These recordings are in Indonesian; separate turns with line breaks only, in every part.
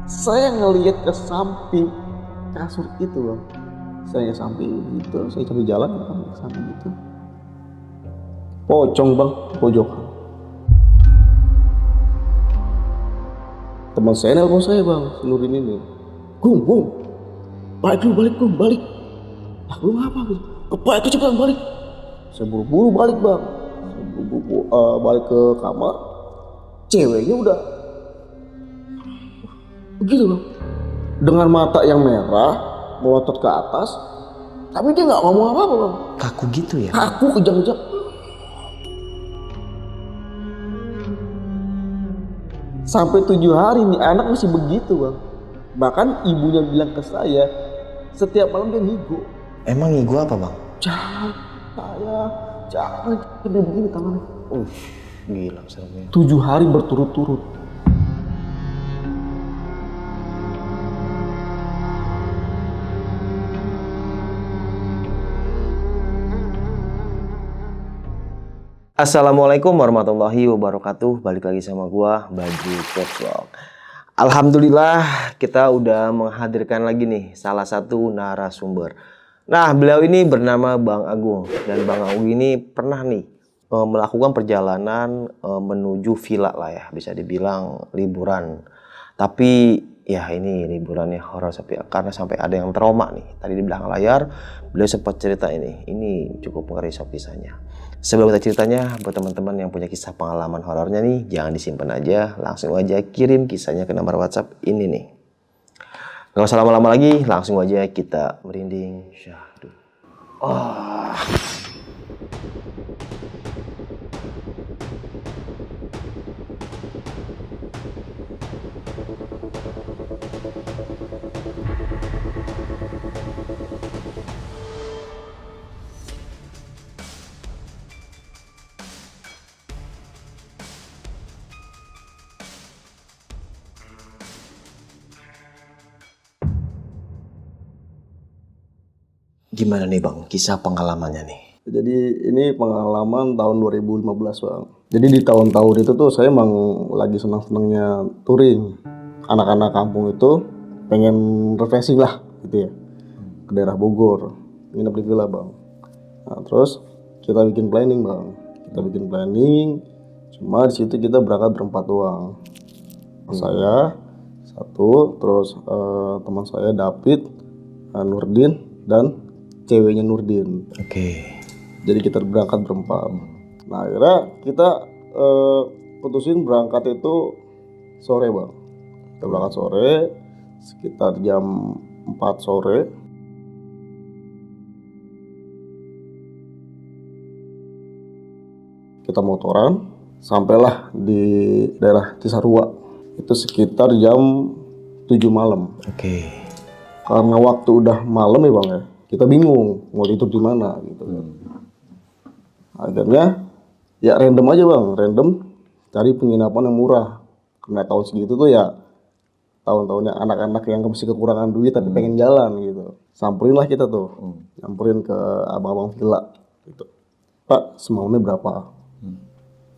Saya ngelihat ke samping kasur itu bang. Saya ke samping gitu, saya cari jalan ke sana gitu. Pocong bang, pojokan. Teman saya nelpon saya bang, si Nurin ini. Gung, balik dulu, balik. Lah lu ngapa gitu? Kebalik cepetan balik. Saya buru-buru balik bang. Saya buru-buru balik ke kamar. Ceweknya udah begitu bang. Dengan mata yang merah, melotot ke atas. Tapi dia nggak ngomong apa-apa bang.
Kaku gitu ya?
Kaku kejang-kejang. Sampai 7 hari nih anak masih begitu bang. Bahkan ibunya bilang ke saya, setiap malam dia ngigo.
Emang ngigo apa bang?
Jangan, dia begini tangannya.
Gila seremnya.
7 hari berturut-turut.
Assalamualaikum warahmatullahi wabarakatuh. Balik lagi sama gua Badri Vlog. Alhamdulillah kita udah menghadirkan lagi nih salah satu narasumber. Nah, beliau ini bernama Bang Agung, dan Bang Agung ini pernah nih melakukan perjalanan menuju villa lah ya, bisa dibilang liburan. Tapi ya ini liburannya horor karena sampai ada yang trauma nih. Tadi di belakang layar beliau sempat cerita ini cukup ngeri kisahnya. Sebelum kita ceritanya, buat teman-teman yang punya kisah pengalaman horornya nih, jangan disimpan aja, langsung aja kirim kisahnya ke nomor WhatsApp ini nih. Gak usah lama-lama lagi, langsung aja kita merinding syahdu. Gimana nih Bang, kisah pengalamannya nih?
Jadi ini pengalaman tahun 2015 bang. Jadi di tahun-tahun itu tuh saya emang lagi senang-senangnya touring. Anak-anak kampung itu pengen refreshing lah gitu ya. Ke daerah Bogor, nginep di villa bang. Nah terus kita bikin planning bang. Cuma di situ kita berangkat berempat doang. Saya satu, terus teman saya David, Nurdin, dan ceweknya Nurdin.
Oke.
Jadi kita berangkat berempat. Nah akhirnya kita putusin berangkat itu sore bang. Kita berangkat sore sekitar jam 4 sore. Kita motoran sampailah di daerah Cisarua. Itu sekitar jam 7 malam.
Oke.
Karena waktu udah malam ya bang ya, kita bingung mau tidur di mana gitu. Akhirnya ya random aja bang, cari penginapan yang murah. Karena tahun segitu tuh ya tahun-tahunnya anak-anak yang masih kekurangan duit tapi pengen jalan gitu. Samperin lah kita tuh, samperin ke abang-abang villa gitu. Pak, semaunya berapa?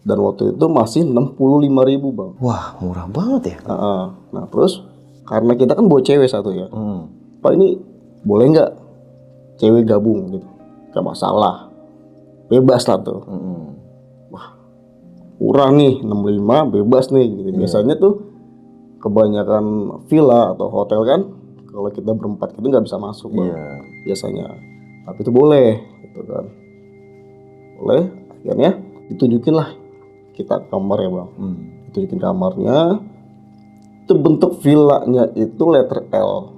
Dan waktu itu masih 65.000 bang.
Wah, murah banget ya.
Nah terus karena kita kan bawa cewek satu ya, Pak ini boleh nggak cewek gabung gitu? Gak masalah, bebas lah tuh. Wah murah nih, 65 bebas nih gitu. Biasanya tuh kebanyakan villa atau hotel kan kalau kita berempat itu nggak bisa masuk bang. Biasanya, tapi itu boleh gitu kan. Boleh, akhirnya ditunjukin lah kita kamar ya bang. Ditunjukin kamarnya. Itu bentuk villanya itu letter L.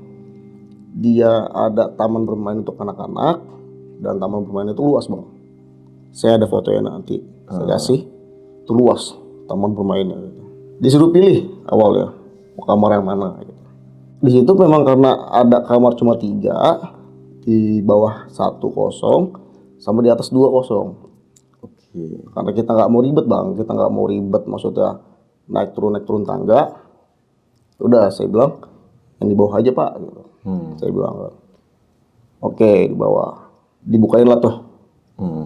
Dia ada taman bermain untuk anak-anak dan taman bermain itu luas bang. Saya ada fotonya nanti saya kasih. Itu luas taman bermainnya gitu. Disuruh pilih awalnya mau kamar yang mana gitu. Di situ memang karena ada kamar cuma 3, di bawah 1 kosong sama di atas 2 kosong. Karena kita nggak mau ribet bang, maksudnya naik turun tangga. Udah saya bilang yang di bawah aja pak gitu. Saya bilang oke, di bawah. Dibukain lah tuh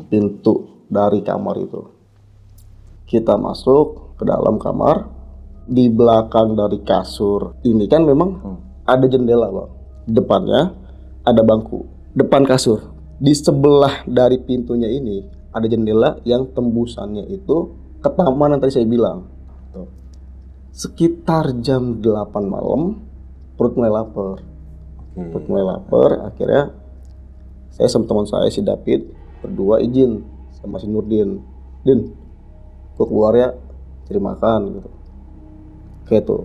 pintu dari kamar itu. Kita masuk ke dalam kamar. di belakang dari kasur ini kan memang ada jendela bang. Di depannya ada bangku. Depan kasur. Di sebelah dari pintunya ini ada jendela yang tembusannya itu ke taman yang tadi saya bilang. Tuh. Sekitar jam 8 malam perut mulai lapar. Perut mulai lapar, akhirnya saya sama teman saya si David berdua izin sama si Nurdin. Din, gua keluar ya cari makan gitu. Kayak tuh.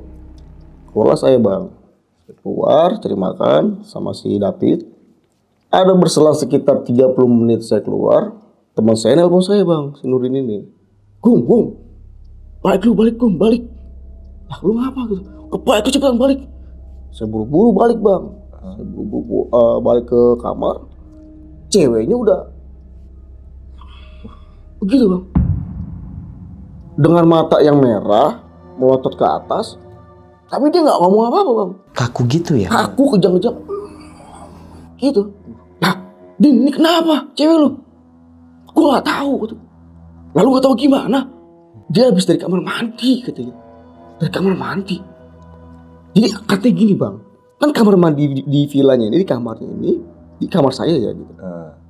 Keluarlah saya bang. Saya keluar cari makan sama si David. Ada berselang sekitar 30 menit saya keluar, teman saya nelpon saya bang, si Nurdin ini. Gum, balik Gum, balik. Lah lu ngapa gitu? Balik lu cepetan balik. Saya buru-buru balik bang. Saya buru-buru balik ke kamar. Ceweknya udah begitu bang. Dengan mata yang merah, melotot ke atas. Tapi dia gak ngomong apa-apa bang.
Kaku gitu ya?
Kaku, kejang-kejang. Gitu. Nah, Din, ini kenapa cewek lu? Gue gak tahu gitu. Lalu gak tahu gimana? Dia habis dari kamar mandi katanya. Dari kamar mandi. Jadi katanya gini bang. Kan kamar mandi di villanya ini, di kamarnya ini, di kamar saya ya gitu.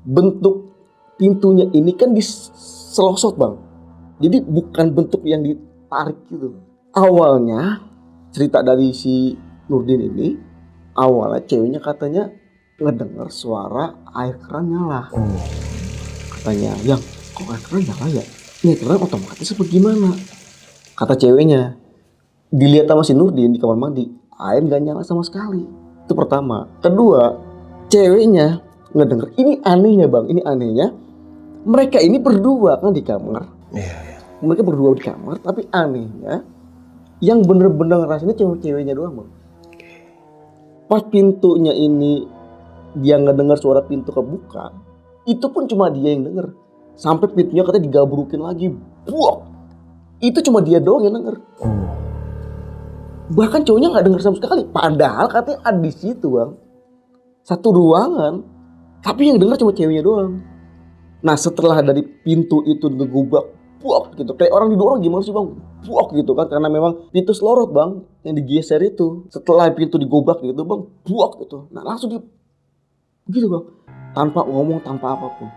Bentuk pintunya ini kan diselosot bang. Jadi bukan bentuk yang ditarik gitu. Awalnya cerita dari si Nurdin ini, awalnya ceweknya katanya ngedengar suara air keran nyala. Katanya, yang kok air keran nyala ya? Ini keran otomatis apa gimana? Kata ceweknya, dilihat sama si Nurdin di kamar mandi, air gak nyala sama sekali. Itu pertama. Kedua, ceweknya ngedenger. Ini anehnya bang, ini anehnya. Mereka ini berdua kan di kamar. Mereka berdua di kamar, tapi anehnya yang bener-bener ngerasainnya cewek-ceweknya doang bang. Pas pintunya ini dia ngedengar suara pintu kebuka, itu pun cuma dia yang denger. Sampai pintunya katanya digabrukin lagi, buak. Itu cuma dia doang yang denger. Bahkan cowoknya nggak denger sama sekali. Padahal katanya ada di situ bang, satu ruangan, tapi yang denger cuma ceweknya doang. Nah setelah dari pintu itu ngegubrak, buak gitu, kayak orang didorong gimana sih bang, buak gitu kan, karena memang pintu selorot bang, yang digeser itu. Setelah pintu digobrak gitu bang, buak gitu. Nah langsung dia gitu bang, tanpa ngomong, tanpa apapun,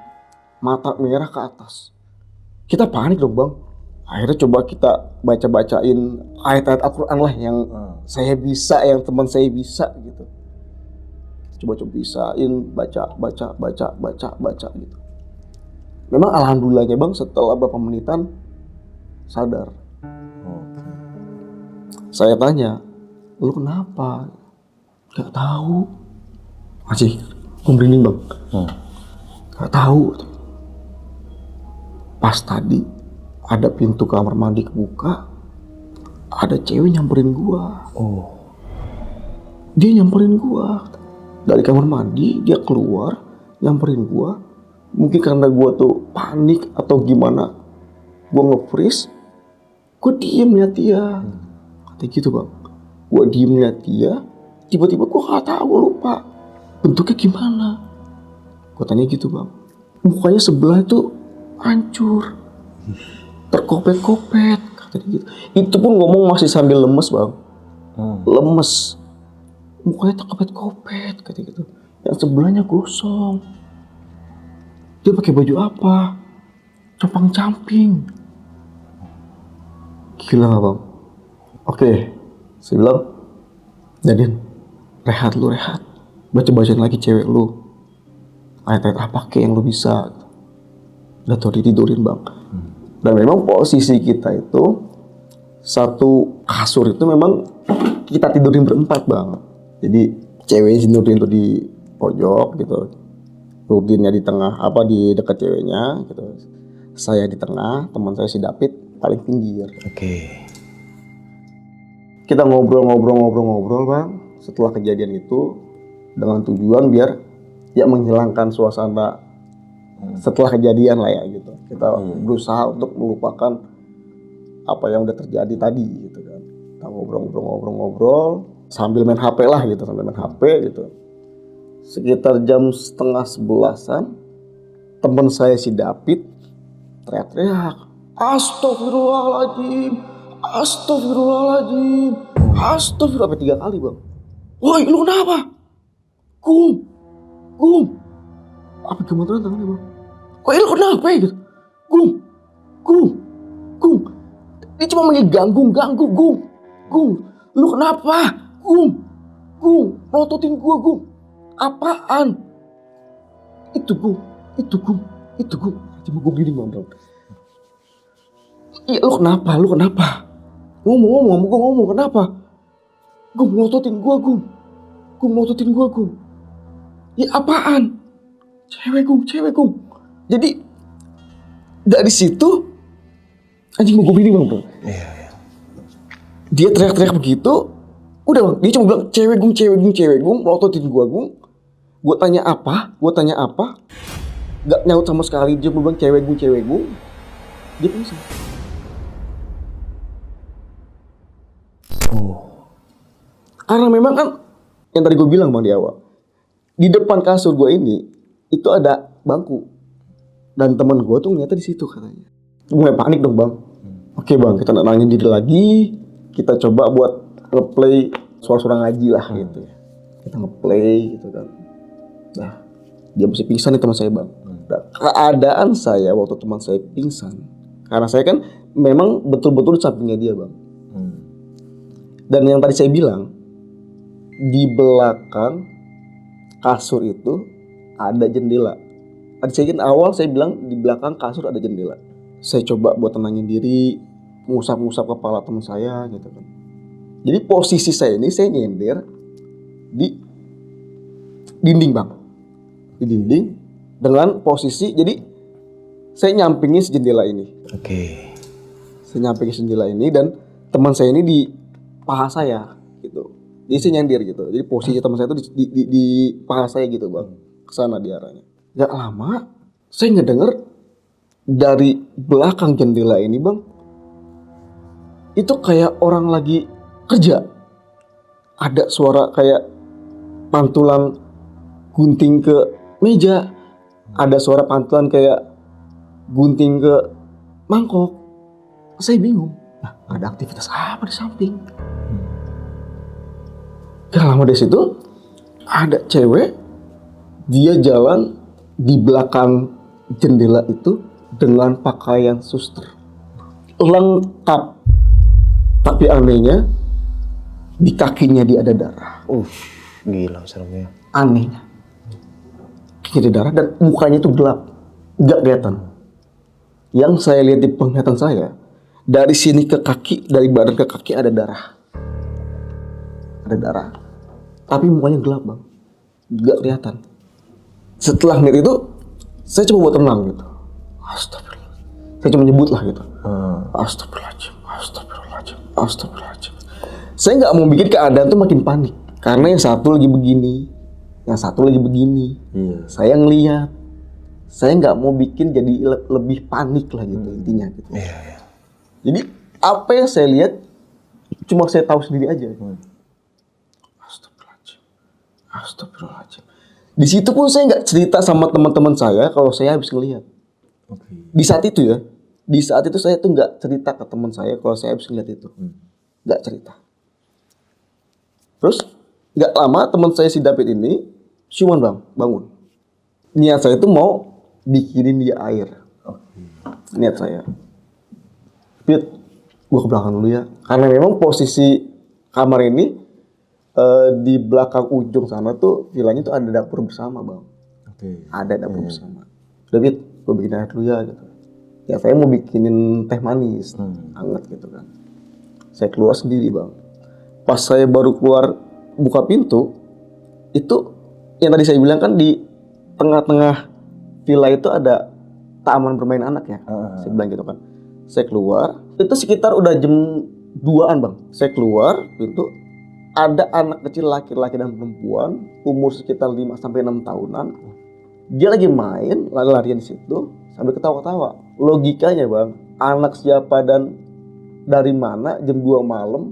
mata merah ke atas. Kita panik dong bang. Akhirnya coba kita baca-bacain ayat-ayat Al-Quran lah yang saya bisa, yang teman saya bisa gitu. Coba bisain baca gitu. Memang alhamdulillahnya bang, setelah beberapa menitan sadar. Saya tanya, lu kenapa? Gak tahu. Masih merinding bang. Gak tahu. Pas tadi ada pintu kamar mandi kebuka, ada cewek nyamperin gua. Dia nyamperin gua dari kamar mandi, dia keluar nyamperin gua. Mungkin karena gua tuh panik atau gimana, gua nge-freeze, gua diem liat dia. Kayak gitu bang, gua diem liat dia. Tiba-tiba gua gak tahu, lupa bentuknya gimana. Gua tanya gitu bang, mukanya sebelah itu hancur, terkopet-kopet katanya gitu. Itu pun ngomong masih sambil lemes bang. Lemes, mukanya terkopet-kopet katanya gitu. Yang sebelahnya gosong. Dia pakai baju apa? Compang-camping. Gila gak bang? Oke, saya bilang, Jadin, rehat. Baca-bacain lagi cewek lu. Ayat-ayat apa kek yang lu bisa. Udah tuh ditidurin bang. Dan memang posisi kita itu, satu kasur itu memang kita tidurin berempat bang. Jadi cewek si Nurdin tuh di pojok gitu. Nurdinnya di tengah, di dekat ceweknya gitu. Saya di tengah, teman saya si David paling pinggir. Kita ngobrol bang. Setelah kejadian itu, dengan tujuan biar ya menghilangkan suasana setelah kejadian lah ya gitu. Kita berusaha untuk melupakan apa yang udah terjadi tadi gitu kan. Kita ngobrol sambil main HP lah gitu, gitu. Sekitar jam 10:30-an, teman saya si David teriak-teriak, Astagfirullahaladzim, Astagfirullahaladzim. Astagfirullah, sampai 3 kali bang. Woi lu kenapa? Gum. Apa gemeteran tangannya bang? Woi lu kenapa ya gitu? Gum. Dia cuma manggil ganggu. Gum. Lu kenapa? Gum. Melototin gua Gum. Apaan? Itu Gum. Cuma gua gini bang. Iya lu kenapa? Ngomong kenapa? Gum melototin gua Gum. Ya apaan? Cewek Gum. Jadi dari situ anjing mau gue bini bang.
Iya.
Dia teriak-teriak begitu. Udah bang, dia cuma bilang cewek Gum, melototin gua Gum. Gua tanya apa? Gak nyaut sama sekali. Dia bilang cewek Gum. Dia pingsan. Karena memang kan yang tadi gue bilang bang di awal, di depan kasur gue ini itu ada bangku dan teman gue tuh ngeliatnya di situ katanya. Mulai panik dong bang. Oke bang, kita nangin diri lagi, kita coba buat ngeplay suara-suara ngaji lah gitu ya. Kita ngeplay gitu kan. Nah, dia masih pingsan nih teman saya bang. Nah, keadaan saya waktu teman saya pingsan, karena saya kan memang betul-betul di sampingnya dia bang. Dan yang tadi saya bilang, di belakang kasur itu ada jendela. Tadi saya kan awal saya bilang di belakang kasur ada jendela. Saya coba buat tenangin diri, ngusap-ngusap kepala teman saya gitu kan. Jadi posisi saya ini saya nyender di dinding bang. Di dinding dengan posisi jadi saya nyampingin si jendela ini.
Oke.
Saya nyampingin si jendela ini dan teman saya ini di paha saya gitu. Jadi saya nyender gitu. Jadi posisi teman saya itu di paha saya gitu bang. Kesana diarahnya. Gak lama saya ngedenger dari belakang jendela ini bang, itu kayak orang lagi kerja. Ada suara kayak pantulan gunting ke meja. Ada suara pantulan kayak gunting ke mangkok. Saya bingung. Nah, ada aktivitas apa di samping? Gak lama dari situ ada cewek, dia jalan di belakang jendela itu dengan pakaian suster lengkap, tapi anehnya di kakinya dia ada darah.
Gila seremnya.
Anehnya kakinya ada darah dan mukanya itu gelap, nggak kelihatan. Yang saya lihat di penglihatan saya, dari sini ke kaki, dari badan ke kaki ada darah. Tapi mukanya gelap bang, nggak kelihatan. Setelah ngeliat itu, saya coba buat tenang gitu. Astagfirullah. Saya cuma nyebut lah gitu. Astagfirullahaladzim. Saya nggak mau bikin keadaan tuh makin panik, karena yang satu lagi begini, yang satu lagi begini. Saya ngeliat, saya nggak mau bikin jadi lebih panik lah gitu intinya gitu. Jadi apa yang saya lihat cuma saya tahu sendiri aja. Astagfirullahaladzim. Di situ pun saya nggak cerita sama teman-teman saya kalau saya habis ngelihat. Di saat itu ya, di saat itu saya tuh nggak cerita ke teman saya kalau saya habis ngelihat itu, nggak cerita. Terus nggak lama teman saya si David ini ciuman bang, bangun. Niat saya tuh mau bikinin dia air. Niat saya. Fit, gua ke belakang dulu ya, karena memang posisi kamar ini di belakang ujung sana tuh vilanya tuh ada dapur bersama bang. Ada dapur bersama. David, gue bikin air dulu ya gitu. Ya saya mau bikinin teh manis hangat gitu kan. Saya keluar sendiri bang. Pas saya baru keluar buka pintu, itu yang tadi saya bilang kan di tengah-tengah villa itu ada taman bermain anak ya. Saya bilang gitu kan. Saya keluar, itu sekitar udah jam 2-an bang. Saya keluar pintu, ada anak kecil laki-laki dan perempuan umur sekitar 5-6 tahunan. Dia lagi main, lari-larian di situ sambil ketawa-ketawa. Logikanya bang, anak siapa dan dari mana jam 2 malam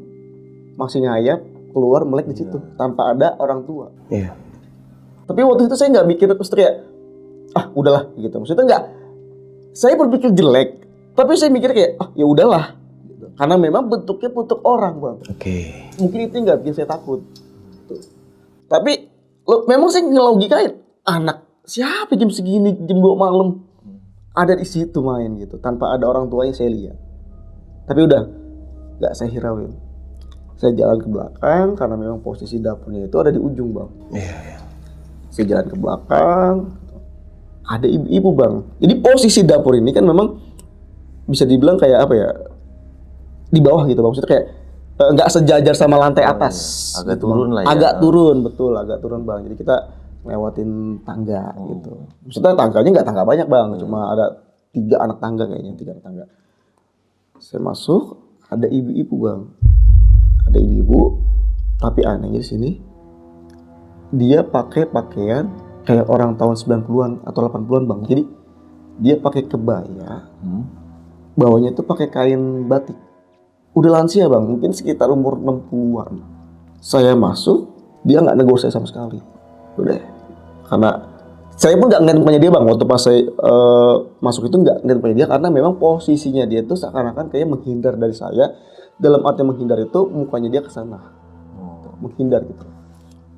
masih ngayap keluar melek di situ tanpa ada orang tua. Tapi waktu itu saya nggak mikir terus kayak udahlah gitu. Maksudnya nggak, saya berpikir jelek, tapi saya mikir kayak ya udahlah. Gitu. Karena memang bentuknya bentuk orang bang. Mungkin itu nggak bikin saya takut. Tuh. Tapi memang saya ngelogikain anak siapa jam segini jam 2 malam ada di situ main gitu tanpa ada orang tuanya saya lihat. Tapi udah nggak saya hirauin. Saya jalan ke belakang karena memang posisi dapurnya itu ada di ujung bang.
Iya.
Saya jalan ke belakang, ada ibu-ibu bang. Jadi posisi dapur ini kan memang bisa dibilang kayak apa ya, di bawah gitu bang. Maksudnya kayak nggak sejajar sama lantai atas.
Agak
gitu,
turun
bang.
lah ya.
Agak turun, betul agak turun bang. Jadi kita lewatin tangga gitu. Maksudnya tangganya nggak tangga banyak bang, cuma ada 3 anak tangga kayaknya, 3 anak tangga. Saya masuk, ada ibu-ibu bang. Ada ibu-ibu, tapi anehnya di sini dia pakai pakaian kayak orang tahun 90-an atau 80-an bang. Jadi dia pakai kebaya, bawahnya itu pakai kain batik. Udah lansia bang, mungkin sekitar umur 60-an. Saya masuk, dia nggak negur saya sama sekali. Udah, karena saya pun nggak ngeliat mukanya dia bang. Waktu pas saya masuk itu nggak ngeliat mukanya dia karena memang posisinya dia tuh seakan-akan kayak menghindar dari saya. Dalam arti menghindar itu mukanya dia ke sana, menghindar gitu.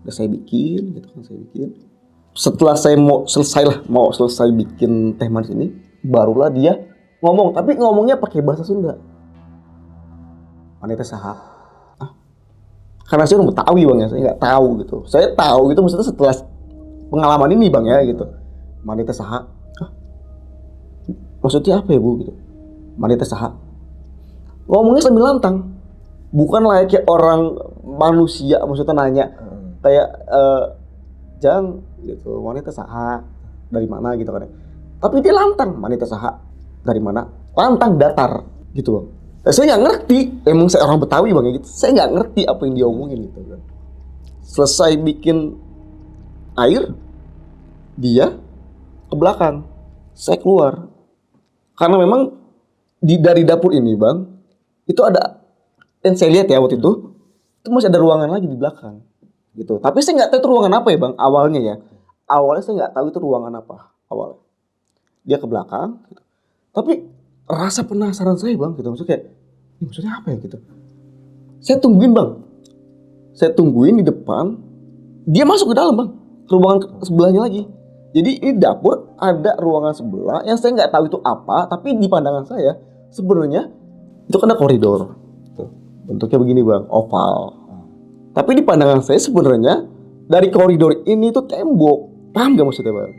Udah saya bikin, gitu kan saya bikin. Setelah saya mau selesai bikin teh manis ini, barulah dia ngomong. Tapi ngomongnya pakai bahasa Sunda. Wanita saha? Karena saya udah Betawi bang ya, saya nggak tahu gitu. Saya tahu gitu maksudnya setelah pengalaman ini bang ya gitu. Wanita saha? Maksudnya apa ya bu gitu? Wanita saha? Ngomongnya sambil lantang, bukan kayak orang manusia maksudnya nanya kayak Jang gitu, wanita saha dari mana gitu kan, tapi dia lantang, wanita saha dari mana, lantang datar gitu bang. Saya nggak ngerti, emang saya orang Betawi bang ya gitu, saya nggak ngerti apa yang dia omongin gitu kan. Selesai bikin air, dia ke belakang, saya keluar karena memang dari dapur ini bang. Itu ada, yang saya lihat ya waktu itu masih ada ruangan lagi di belakang, gitu. Tapi saya nggak tahu itu ruangan apa ya bang, awalnya ya. Awalnya saya nggak tahu itu ruangan apa, awalnya. Dia ke belakang, gitu. Tapi rasa penasaran saya bang, gitu. Maksudnya kayak, ini maksudnya apa ya gitu. Saya tungguin bang, saya tungguin di depan, dia masuk ke dalam bang, ke ruangan sebelahnya lagi. Jadi ini dapur, ada ruangan sebelah yang saya nggak tahu itu apa, tapi di pandangan saya sebenarnya itu kan ada koridor, bentuknya begini bang, oval. Tapi di pandangan saya sebenarnya dari koridor ini tuh tembok, paham gak maksudnya bang?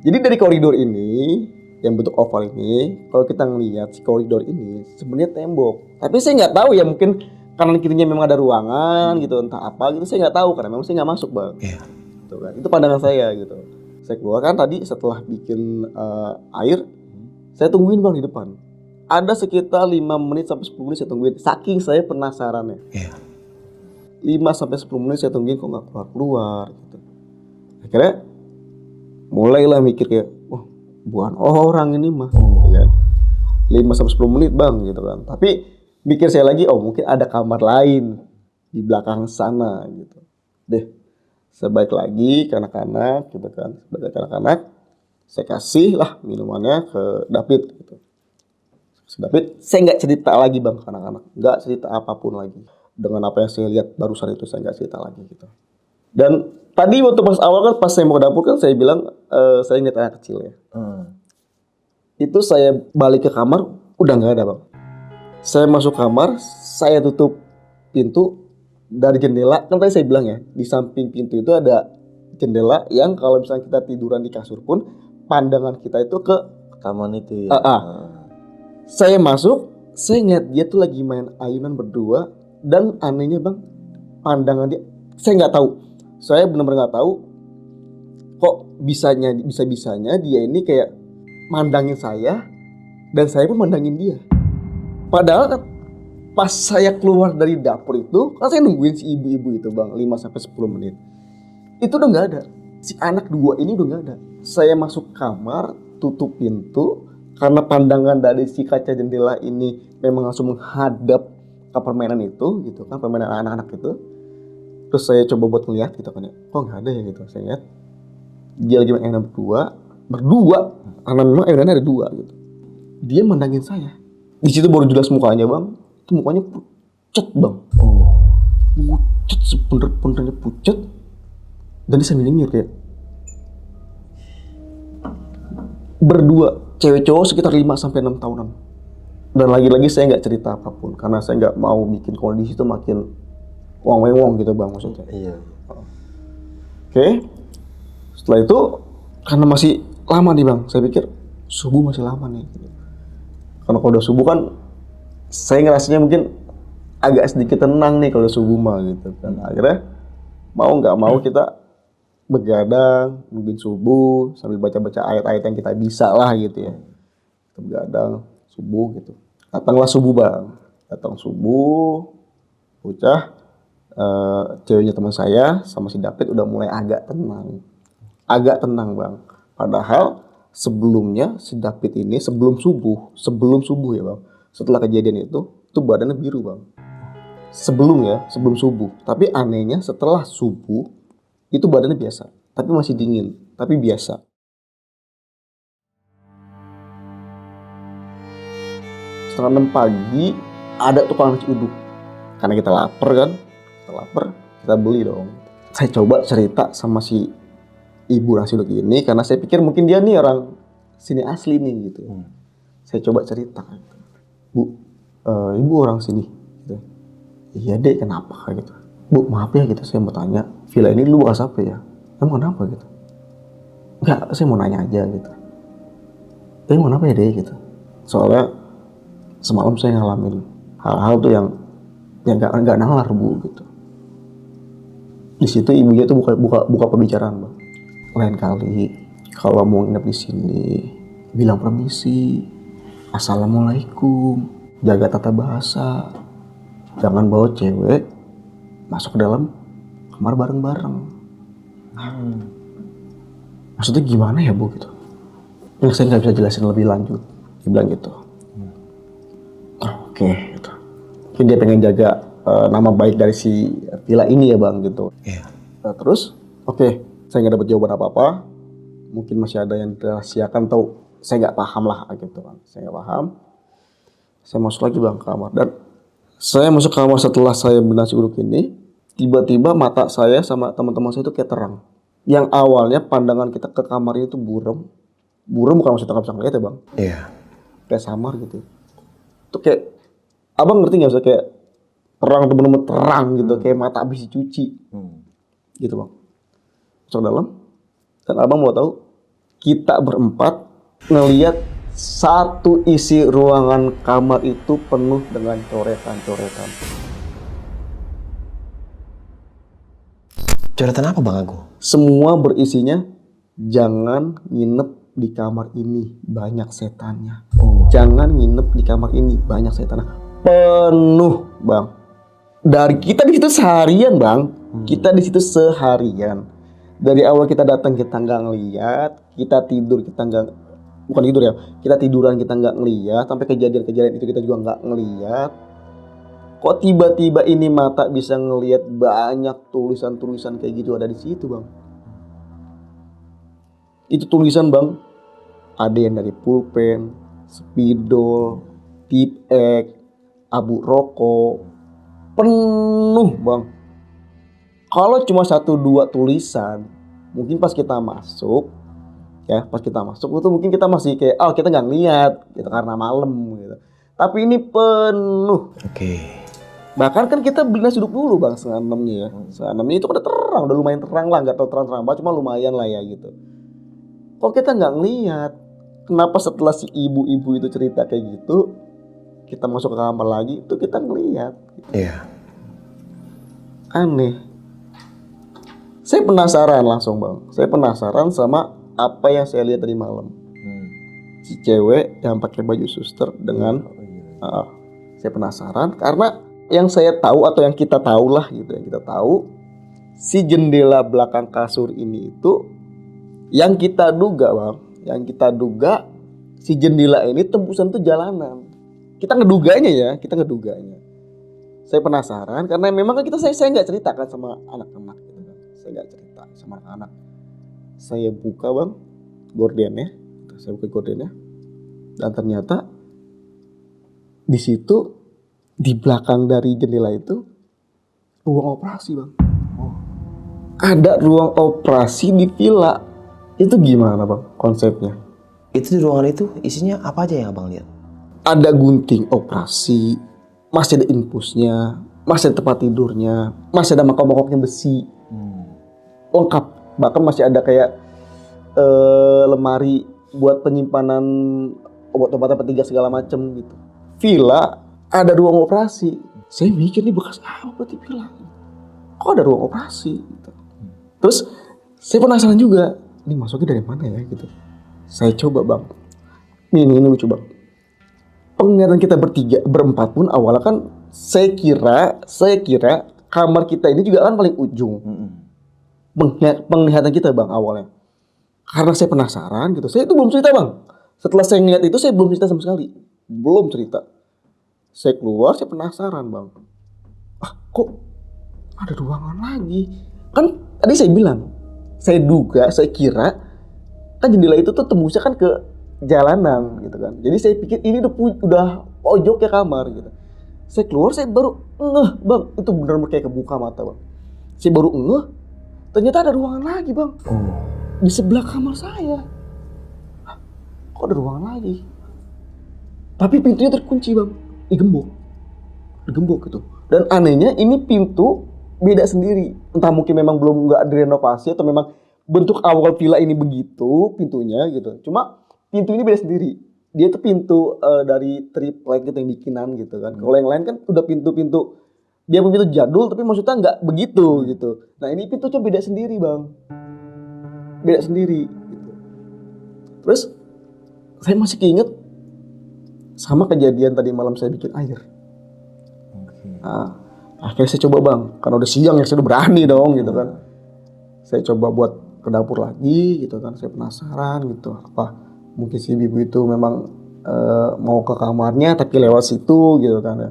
Jadi dari koridor ini, yang bentuk oval ini, kalau kita ngelihat si koridor ini sebenarnya tembok. Tapi saya nggak tahu ya, mungkin kanan kirinya memang ada ruangan gitu, entah apa gitu, saya nggak tahu karena memang saya nggak masuk bang. Gitu kan. Itu pandangan saya gitu. Saya keluar kan tadi setelah bikin air, saya tungguin bang di depan. Ada sekitar 5 menit sampai 10 menit saya tungguin. Saking saya penasarannya. 5 sampai 10 menit saya tungguin kok nggak keluar gitu. Akhirnya mulailah mikir kayak, wah bukan orang ini mah, gitu kan. 5 sampai 10 menit bang gitu kan. Tapi mikir saya lagi, oh mungkin ada kamar lain di belakang sana gitu. Deh, sebaik lagi ke anak-anak gitu kan. Sebaik anak-anak, saya kasih lah minumannya ke David gitu. David, saya nggak cerita lagi bang ke anak-anak, nggak cerita apapun lagi dengan apa yang saya lihat barusan itu, saya nggak cerita lagi gitu. Dan tadi waktu pas awal kan pas saya mau ke dapur kan saya bilang saya ngeliat anak kecil ya. Itu saya balik ke kamar udah nggak ada bang. Saya masuk kamar, saya tutup pintu dari jendela. Kan tadi saya bilang ya di samping pintu itu ada jendela yang kalau misalnya kita tiduran di kasur pun pandangan kita itu ke
taman itu ya.
Saya masuk, saya ngeliat dia tuh lagi main ayunan berdua. Dan anehnya bang, pandangan dia, saya nggak tahu. Saya benar-benar nggak tahu kok bisa-bisanya dia ini kayak mandangin saya dan saya pun mandangin dia. Padahal kan pas saya keluar dari dapur itu, kan saya nungguin si ibu-ibu itu bang 5-10 menit. Itu udah nggak ada. Si anak 2 ini udah nggak ada. Saya masuk kamar, tutup pintu. Karena pandangan dari si kaca jendela ini memang langsung menghadap ke permainan itu gitu kan, permainan anak-anak itu. Terus saya coba buat ngeliat gitu kan ya, kok nggak ada ya gitu. Saya lihat dia lagi main berdua karena memang ayunannya ada 2 gitu. Dia mandangin saya. Di situ baru jelas mukanya bang, itu mukanya pucet bang. Pucet, sebener-benernya pucet. Dan dia sambil nyengir kayak berdua, cewek cowok sekitar 5-6 tahunan. Dan lagi-lagi saya nggak cerita apapun karena saya nggak mau bikin kondisi itu makin wong gitu bang, maksudnya.
Iya.
Oke. Setelah itu karena masih lama nih bang, saya pikir subuh masih lama nih. Karena kalau udah subuh kan saya ngerasanya mungkin agak sedikit tenang nih kalau subuh mah gitu kan. Akhirnya mau nggak mau kita begadang mungkin subuh sambil baca-baca ayat-ayat yang kita bisa lah gitu ya. Kita begadang subuh gitu. Datanglah subuh bang. Datang subuh, bocah, ceweknya teman saya sama si David udah mulai agak tenang. Agak tenang bang. Padahal sebelumnya si David ini sebelum subuh ya bang. Setelah kejadian itu badannya biru bang. Sebelum subuh. Tapi anehnya setelah subuh itu badannya biasa, tapi masih dingin, tapi biasa. Setengah 6 pagi ada tukang nasi uduk. Karena kita lapar kan, kita beli dong. Saya coba cerita sama si ibu nasi uduk ini karena saya pikir mungkin dia nih orang sini asli nih gitu. Saya coba cerita, Bu, ibu orang sini. Gitu. Iya dek, kenapa gitu? Bu, maaf ya gitu, saya mau tanya, villa ini dulu bekas apa ya? Emang kenapa gitu? Enggak, saya mau nanya aja gitu. Emang kenapa ya deh gitu? Soalnya semalam saya ngalamin hal-hal tuh yang nggak nalar bu gitu. Di situ ibunya tuh buka pembicaraan bang. Lain kali kalau mau nginep di sini, bilang permisi, assalamualaikum, jaga tata bahasa, jangan bawa cewek masuk ke dalam kamar bareng-bareng. Maksudnya gimana ya bu gitu? Yang saya nggak bisa jelasin lebih lanjut. Dia bilang gitu. Oke, gitu. Mungkin dia pengen jaga nama baik dari si villa ini ya bang gitu.
Iya.
Terus, oke, saya nggak dapat jawaban apa-apa. Mungkin masih ada yang dirahasiakan atau saya nggak paham lah gitu kan. Saya nggak paham. Saya masuk lagi bang ke kamar dan saya masuk kamar setelah saya bernasi uduk ini, tiba-tiba mata saya sama teman-teman saya itu kayak terang. Yang awalnya pandangan kita ke kamar itu buram bukan maksudnya nggak bisa ngeliat ya bang.
Iya.
Kayak samar gitu. Itu kayak, abang ngerti nggak, kayak terang tuh bener-bener terang gitu, kayak mata habis dicuci, gitu bang. Masuk dalam, dan abang mau tahu, kita berempat ngelihat satu isi ruangan kamar itu penuh dengan coretan-coretan.
Coretan apa Bang Agung?
Semua berisinya, jangan nginep di kamar ini, banyak setannya. Jangan nginep di kamar ini, banyak setannya. Penuh bang. Dari kita di situ seharian bang. Kita di situ seharian. Dari awal kita datang kita nggak ngeliat, kita tidur kita nggak, bukan tidur ya, kita tiduran kita nggak ngeliat, sampai kejadian-kejadian itu kita juga nggak ngeliat. Kok tiba-tiba ini mata bisa ngeliat banyak tulisan-tulisan kayak gitu ada di situ bang. Itu tulisan bang, ada yang dari pulpen, spidol, tipek, abu rokok, penuh bang. Kalau cuma 1-2 tulisan, mungkin pas kita masuk itu mungkin kita masih kayak, kita nggak ngeliat gitu karena malam gitu. Tapi ini penuh.
Oke.
Bahkan kan kita beli nasi uduk dulu bang, 5:30 ya. 5:30 itu udah terang, udah lumayan terang lah, nggak terlalu terang banget, cuma lumayan lah ya gitu. Kok kita nggak ngeliat? Kenapa setelah si ibu-ibu itu cerita kayak gitu, kita masuk ke kamar lagi, itu kita ngeliat.
Iya.
Aneh. Saya penasaran langsung bang. Saya penasaran sama apa yang saya lihat tadi malam. Si cewek yang pakai baju suster dengan, saya penasaran karena yang saya tahu atau yang kita tahu lah gitu, yang kita tahu, si jendela belakang kasur ini itu yang kita duga bang, si jendela ini tembusan tuh jalanan. Kita ngeduganya. Saya penasaran karena memang kan saya nggak ceritakan sama anak-anak gitu kan. Saya nggak cerita sama anak-anak. Saya buka bang gordennya, dan ternyata di situ Di belakang dari jendela itu ruang operasi bang. Ada ruang operasi di villa. Itu gimana bang konsepnya?
Itu di ruangan itu isinya apa aja yang abang lihat?
Ada gunting operasi, masih ada infusnya, masih ada tempat tidurnya, masih ada mangkok-mangkoknya besi. Lengkap. Bahkan masih ada kayak lemari buat penyimpanan obat-obatan petiga segala macem gitu. Villa ada ruang operasi. Saya mikir nih bekas apa berarti villa? Kok ada ruang operasi? Gitu. Terus saya penasaran juga, ini masuknya dari mana ya gitu. Saya coba bang, ini lucu bang. Penglihatan kita berempat pun awalnya kan saya kira kamar kita ini juga kan paling ujung. Penglihatan kita bang awalnya. Karena saya penasaran gitu, saya itu belum cerita bang. Setelah saya ngeliat itu saya belum cerita sama sekali. Belum cerita. Saya keluar, saya penasaran bang. Kok ada ruangan lagi? Kan tadi saya bilang, saya duga, saya kira kan jendela itu tuh tembusnya kan ke jalanan gitu kan. Jadi saya pikir ini udah pojok ya kamar gitu. Saya keluar, saya baru ngeh bang, itu benar-benar kayak kebuka mata bang. Saya baru ngeh, ternyata ada ruangan lagi bang. Di sebelah kamar saya. Kok ada ruangan lagi? Tapi pintunya terkunci bang, digembok gitu. Dan anehnya ini pintu beda sendiri. Entah mungkin memang belum nggak direnovasi atau memang bentuk awal villa ini begitu pintunya gitu. Cuma pintu ini beda sendiri. Dia tuh pintu dari triplek gitu yang bikinan gitu kan. Kalau yang lain kan udah pintu-pintu, dia punya pintu jadul tapi maksudnya nggak begitu gitu. Nah ini pintunya beda sendiri bang, beda sendiri. Gitu. Terus saya masih keinget sama kejadian tadi malam saya bikin air. Nah, akhirnya saya coba bang, karena udah siang ya saya udah berani dong gitu kan. Saya coba buat ke dapur lagi gitu kan, saya penasaran gitu apa mungkin si ibu itu memang mau ke kamarnya tapi lewat situ gitu kan ya.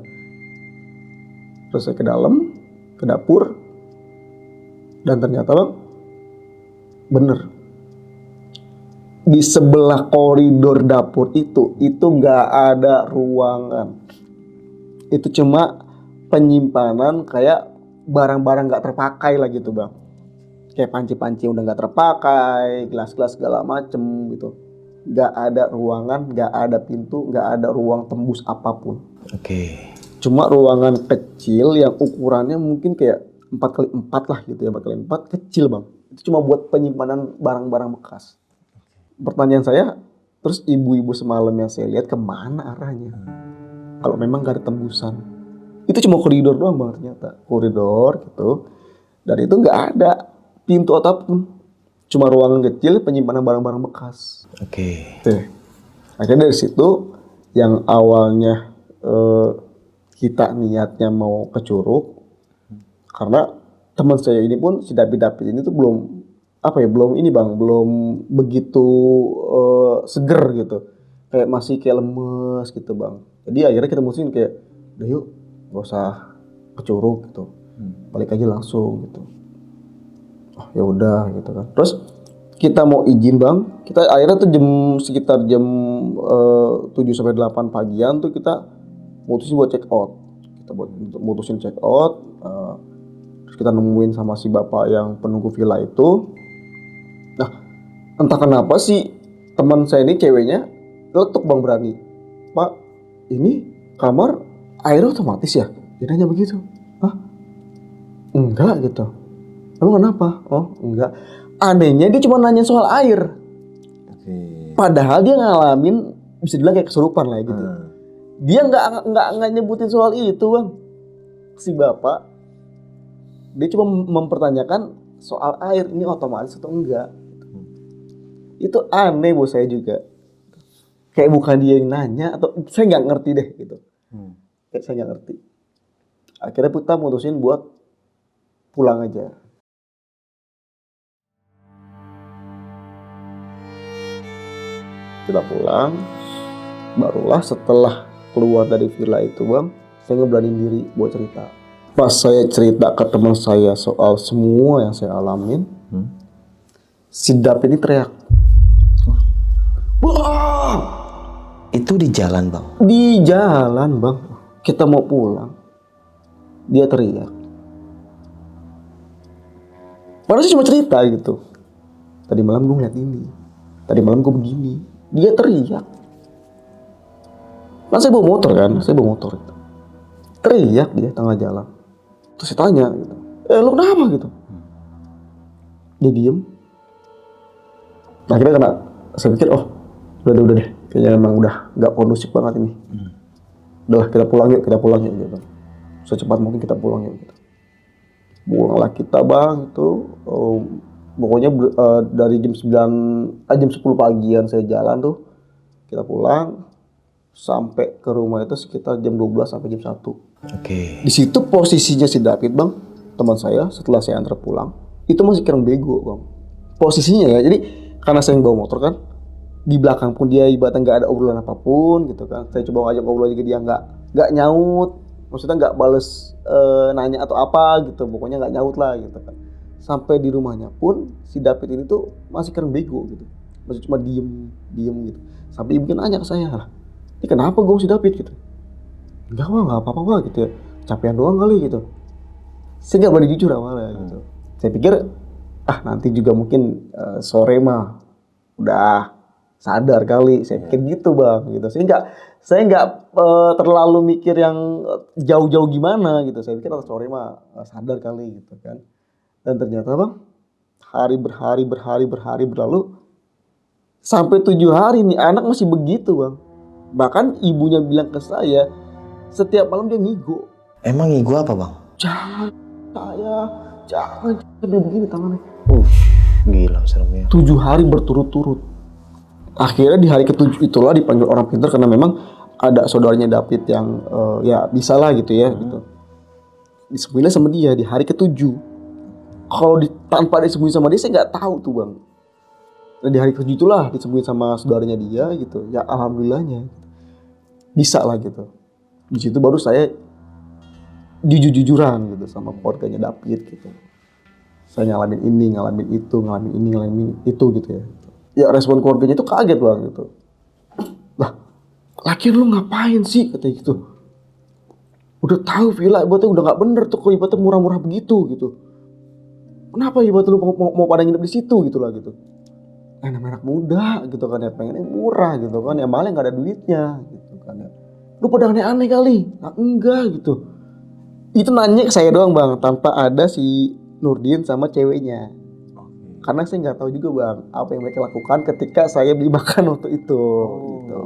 Terus saya ke dalam, ke dapur, dan ternyata bang bener di sebelah koridor dapur itu nggak ada ruangan. Itu cuma penyimpanan kayak barang-barang nggak terpakai lah gitu bang. Kayak panci-panci udah nggak terpakai, gelas-gelas segala macem gitu. Nggak ada ruangan, nggak ada pintu, nggak ada ruang tembus apapun. Cuma ruangan kecil yang ukurannya mungkin kayak 4x4 lah gitu ya, 4x4 kecil bang. Itu cuma buat penyimpanan barang-barang bekas. Pertanyaan saya, terus ibu-ibu semalam yang saya lihat kemana arahnya? Kalau memang nggak ada tembusan. Itu cuma koridor doang bang ternyata. Koridor gitu. Dan itu nggak ada pintu apapun. Cuma ruangan kecil penyimpanan barang-barang bekas. Akhirnya dari situ yang awalnya kita niatnya mau ke Curug. Karena teman saya ini pun si David ini tuh belum ini bang, belum begitu seger gitu. Kayak masih kayak lemes gitu bang. Jadi akhirnya kita mutusin kayak, udah yuk gak usah ke Curug gitu, balik aja langsung gitu. Oh ya udah gitu kan. Terus kita mau izin bang, kita akhirnya tuh sekitar jam 7-8 pagian tuh kita mutusin buat check out. Kita mutusin check out, terus kita nemuin sama si bapak yang penunggu villa itu. Nah entah kenapa sih teman saya ini ceweknya letuk bang berani, Pak ini kamar air otomatis ya? Dia nanya begitu. Hah? Enggak gitu. Emang kenapa? Oh enggak. Anehnya dia cuma nanya soal air. Padahal dia ngalamin bisa dibilang kayak kesurupan lah gitu. Dia nggak nyebutin soal itu bang. Si bapak dia cuma mempertanyakan soal air ini otomatis atau enggak. Itu aneh buat saya juga. Kayak bukan dia yang nanya atau saya nggak ngerti deh gitu. Kayak saya nggak ngerti. Akhirnya kita mutusin buat pulang aja. Kita pulang, barulah setelah keluar dari villa itu bang, saya ngeberanin diri buat cerita. Pas saya cerita ke teman saya soal semua yang saya alamin, si Dap ini teriak. Wah!
Itu di jalan bang?
Di jalan bang. kita mau pulang, dia teriak. Padahal sih cuma cerita gitu. Tadi malam gue ngeliat ini, tadi malam gue begini. Dia teriak. Kan saya bawa motor gitu. Teriak dia tengah jalan. Terus saya tanya gitu, lu kenapa gitu? Dia diem. Nah akhirnya saya pikir, oh udah deh, kayaknya emang udah gak kondusif banget ini. Udah kita pulang yuk gitu. Secepat mungkin kita pulang yuk gitu. Pulanglah kita bang itu, pokoknya dari jam 10 pagian saya jalan tuh, kita pulang sampai ke rumah itu sekitar jam 12 sampai jam 1.
Oke.
Di situ posisinya si David bang, teman saya, setelah saya antar pulang, itu masih kira bego bang. Posisinya ya, jadi karena saya yang bawa motor kan, di belakang pun dia ibaratnya nggak ada obrolan apapun gitu kan. Saya coba ngajak ngobrol juga dia nggak nyaut, maksudnya nggak bales nanya atau apa gitu, pokoknya nggak nyaut lah gitu kan. Sampai di rumahnya pun si David ini tuh masih kira bego gitu, masih cuma diem gitu. Sampai ibu nanya ke saya, lah, ini kenapa gue si David gitu? Enggak wah, nggak apa-apa gitu ya, capean doang kali gitu. Saya nggak berani jujur awalnya gitu. Saya pikir nanti juga mungkin sore mah udah sadar kali, saya pikir gitu bang gitu. Saya nggak terlalu mikir yang jauh-jauh gimana gitu. Saya pikir sore mah sadar kali gitu kan. Dan ternyata bang, hari berlalu, sampai 7 hari nih anak masih begitu bang. Bahkan ibunya bilang ke saya, setiap malam dia ngigo.
Emang ngigo apa bang?
Jangan dia begini tangannya.
Gila seremnya.
7 hari berturut-turut. Akhirnya di hari ke-7 itulah dipanggil orang pintar karena memang ada saudaranya David yang ya bisa lah gitu ya gitu. Disembunyiin sama dia di hari ke-7. Kalau tanpa disembunyiin sama dia saya nggak tahu tuh bang. Dan di hari ke-7 itulah disembunyiin sama saudaranya dia gitu. Ya alhamdulillahnya bisa lah gitu. Di situ baru saya jujur-jujuran gitu sama keluarganya David gitu. Saya ngalamin ini, ngalamin itu gitu ya. Ya respon keluarganya itu kaget bang gitu. Lah, laki lu ngapain sih katanya gitu. Udah tahu villa ibaratnya udah nggak bener tuh, kalau ibaratnya murah-murah begitu gitu. Kenapa ibaratnya lu mau pada nginep di situ gitu lah gitu. Anak muda gitu kan ya, pengennya murah gitu kan ya, malah nggak ada duitnya gitu kan ya. Lu pada aneh-aneh kali. Nah, enggak gitu. Itu nanya ke saya doang bang, tanpa ada si Nurdin sama ceweknya. Karena saya nggak tahu juga bang apa yang mereka lakukan ketika saya beli makan waktu itu. Gitu.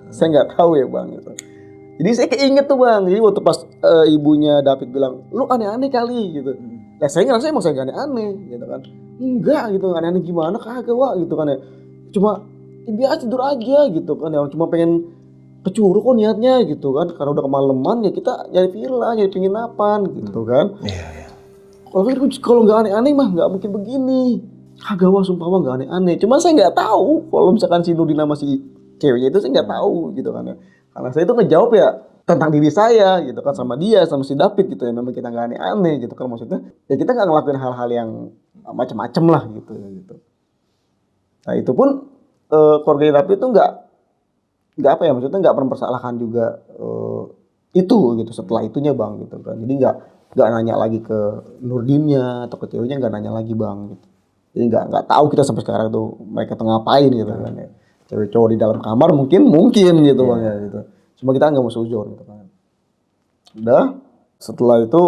Saya nggak tahu ya bang gitu. Jadi saya keinget tuh bang. Jadi waktu pas ibunya David bilang, lu aneh-aneh kali gitu. Nah saya ngerasa emang saya nggak aneh-aneh gitu kan. Enggak gitu, aneh-aneh gimana kagak wah gitu kan ya. Cuma biasa tidur aja gitu kan ya. Cuma pengen ke Curug kok niatnya gitu kan. Karena udah kemalaman ya kita nyari villa, nyari penginapan gitu kan.
Iya.
Kalau nggak aneh-aneh mah nggak mungkin begini. Kagak wah sumpah mah nggak aneh-aneh. Cuma saya nggak tahu kalau misalkan si Nurdin sama si ceweknya itu saya nggak tahu gitu kan ya. Karena saya itu ngejawab ya tentang diri saya gitu kan, sama dia sama si David gitu ya. Memang kita nggak aneh-aneh gitu kan, maksudnya ya kita nggak ngelakuin hal-hal yang macam-macam lah gitu ya gitu. Nah itu pun keluarga David itu nggak apa ya, maksudnya nggak mempersalahkan juga itu gitu setelah itunya bang gitu kan. Jadi nggak nanya lagi ke Nurdinnya atau ke ceweknya, nggak nanya lagi bang gitu. Jadi nggak tahu kita sampai sekarang tuh mereka tengah ngapain gitu kan ya. Cewek cowok di dalam kamar mungkin gitu bang ya gitu. Cuma kita nggak mau suzon gitu kan. Udah setelah itu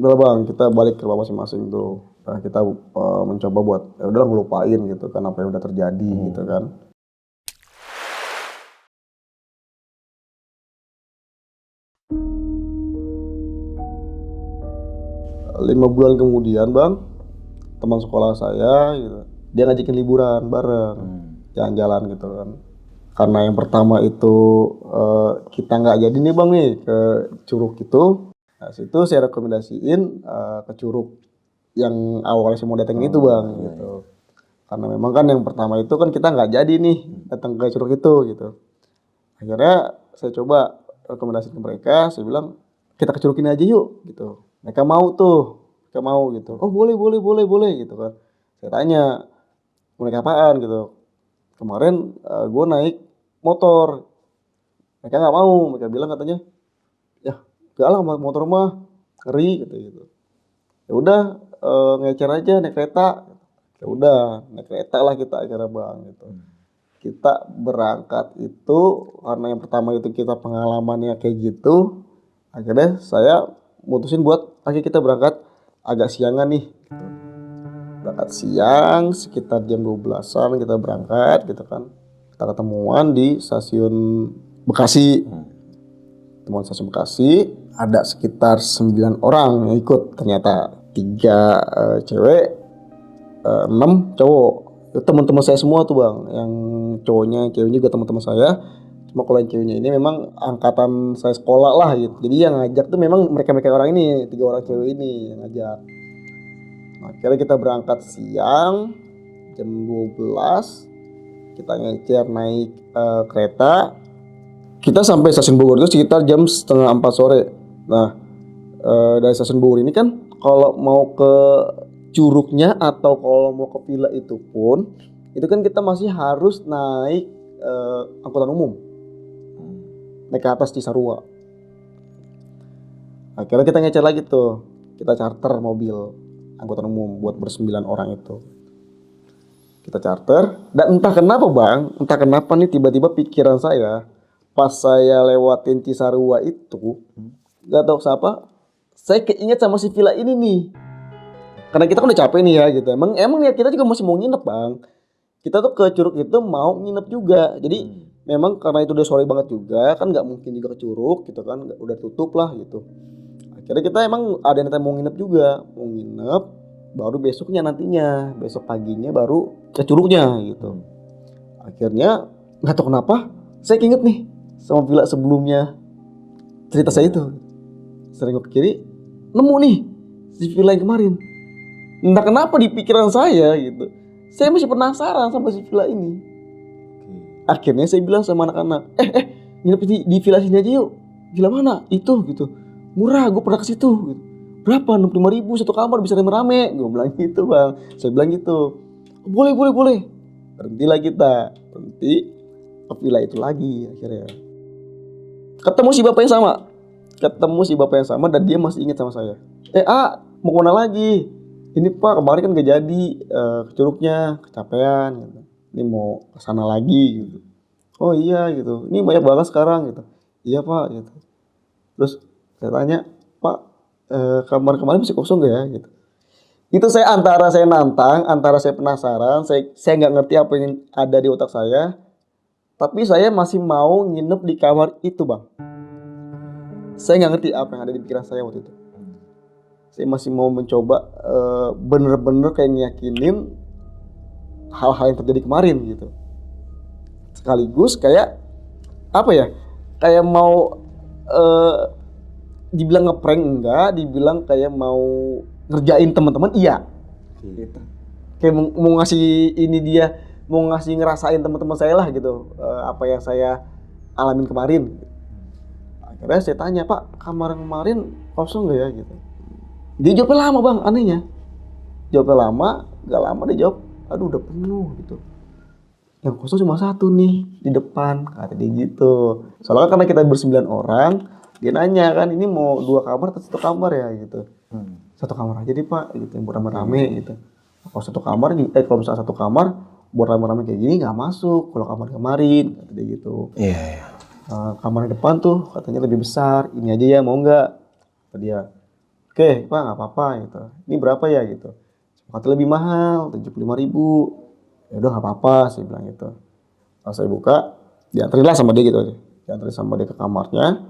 udah bang kita balik ke rumah masing-masing tuh. Nah, kita mencoba buat ya udah ngelupain gitu kan apa yang udah terjadi gitu kan. 5 bulan kemudian bang, teman sekolah saya gitu, dia ngajakin liburan bareng, jalan-jalan gitu kan. Karena yang pertama itu kita nggak jadi nih bang nih ke Curug itu. Nah situ saya rekomendasiin ke Curug yang awalnya saya mau datengin itu bang gitu. Karena memang kan yang pertama itu kan kita nggak jadi nih datang ke Curug itu gitu. Akhirnya saya coba rekomendasi ke mereka, saya bilang kita ke Curug ini aja yuk gitu. Mereka mau gitu. Oh boleh gitu kan. Saya tanya mereka apaan gitu. Kemarin gue naik motor, mereka nggak mau, mereka bilang katanya Ya gak lah, motor mah ngeri gitu. Ya udah, ngecer aja naik kereta. Ya udah naik kereta lah kita akhirnya bang gitu. Kita berangkat itu karena yang pertama itu kita pengalamannya kayak gitu, akhirnya saya mutusin buat akhirnya kita berangkat agak siangan nih gitu. Berangkat siang sekitar jam 12-an kita berangkat gitu kan, kita ketemuan di stasiun Bekasi. Temuan stasiun Bekasi ada sekitar 9 orang yang ikut, ternyata 3 cewek, 6 cowok. Itu teman-teman saya semua tuh bang, yang cowoknya ceweknya juga teman-teman saya. Cuma kalau yang ceweknya ini memang angkatan saya sekolah lah gitu, jadi yang ngajak tuh memang mereka orang ini, 3 orang cewek ini yang ngajak. Nah, akhirnya kita berangkat siang jam 12, kita ngecer naik kereta. Kita sampai stasiun Bogor itu sekitar jam setengah 4 sore. Nah, dari stasiun Bogor ini kan kalau mau ke Curugnya atau kalau mau ke villa itu pun, itu kan kita masih harus naik angkutan umum, naik ke atas Cisarua. Akhirnya kita ngecer lagi tuh, kita charter mobil angkutan umum buat ber-9 orang itu. Kita charter, dan entah kenapa bang, entah kenapa nih tiba-tiba pikiran saya pas saya lewatin Cisarua itu, nggak tahu siapa, saya keinget sama si villa ini nih. Karena kita kan udah capek nih ya gitu. Emang niat kita juga masih mau nginep bang. Kita tuh ke Curug itu mau nginep juga. Jadi memang karena itu udah sore banget juga, kan nggak mungkin juga ke Curug gitu kan, udah tutup lah gitu. Akhirnya kita emang ada yang mau nginep juga, mau nginep. Baru besoknya nantinya, besok paginya baru ke Curugnya gitu. Akhirnya nggak tahu kenapa, saya inget nih sama villa sebelumnya cerita saya itu. Sering ke kiri, nemu nih si villa yang kemarin. Entah kenapa di pikiran saya gitu, saya masih penasaran sama si villa ini. Akhirnya saya bilang sama anak-anak, nginep di villa sini aja yuk. Villa mana? Itu gitu. Murah, gue pernah ke situ gitu. Berapa? 65.000 satu kamar, bisa rame-rame. Gue bilang gitu bang. Saya bilang gitu. Boleh. Berhentilah kita. Berhenti ke villa itu lagi akhirnya. Ketemu si bapak yang sama dan dia masih ingat sama saya. Mau kemana lagi? Ini pak kemarin kan gak jadi ke Curugnya, kecapean gitu. Ini mau kesana lagi gitu. Oh iya gitu. Ini banyak banget sekarang gitu. Iya pak gitu. Terus saya tanya, Pak, kamar kemarin masih kosong gak ya gitu. Itu saya nantang, antara saya penasaran, saya nggak ngerti apa yang ada di otak saya, tapi saya masih mau nginep di kamar itu bang. Saya nggak ngerti apa yang ada di pikiran saya waktu itu. Saya masih mau mencoba bener-bener kayak ngiyakinin hal-hal yang terjadi kemarin gitu. Sekaligus kayak apa ya? Kayak mau dibilang ngeprank enggak, dibilang kayak mau ngerjain teman-teman iya. Gitu. Kayak mau ngasih ini dia, mau ngasih ngerasain teman-teman saya lah gitu, apa yang saya alamin kemarin. Akhirnya saya tanya, Pak, kamar kemarin kosong gak ya gitu. Dia jawabnya lama bang, anehnya. Jawabnya lama, gak lama dia jawab, aduh udah penuh gitu. Yang kosong cuma satu nih, di depan, kata dia gitu. Soalnya karena kita ber-9 orang, dia nanya kan, ini mau 2 kamar atau 1 kamar ya gitu. 1 kamar aja deh pak, gitu, yang buat rame-rame gitu. Kalau 1 kamar, kalau misalnya 1 kamar, buat rame-rame kayak gini gak masuk, kalau kamar kemarin, kata dia gitu.
Iya.
Kamar di depan tuh katanya lebih besar, ini aja ya mau nggak? Kata dia. Oke pak nggak apa-apa gitu. Ini berapa ya gitu? Katanya lebih mahal, 75.000. Ya udah nggak apa-apa, saya bilang gitu. Kalau saya buka, dianterin lah sama dia gitu aja. Dianterin sama dia ke kamarnya.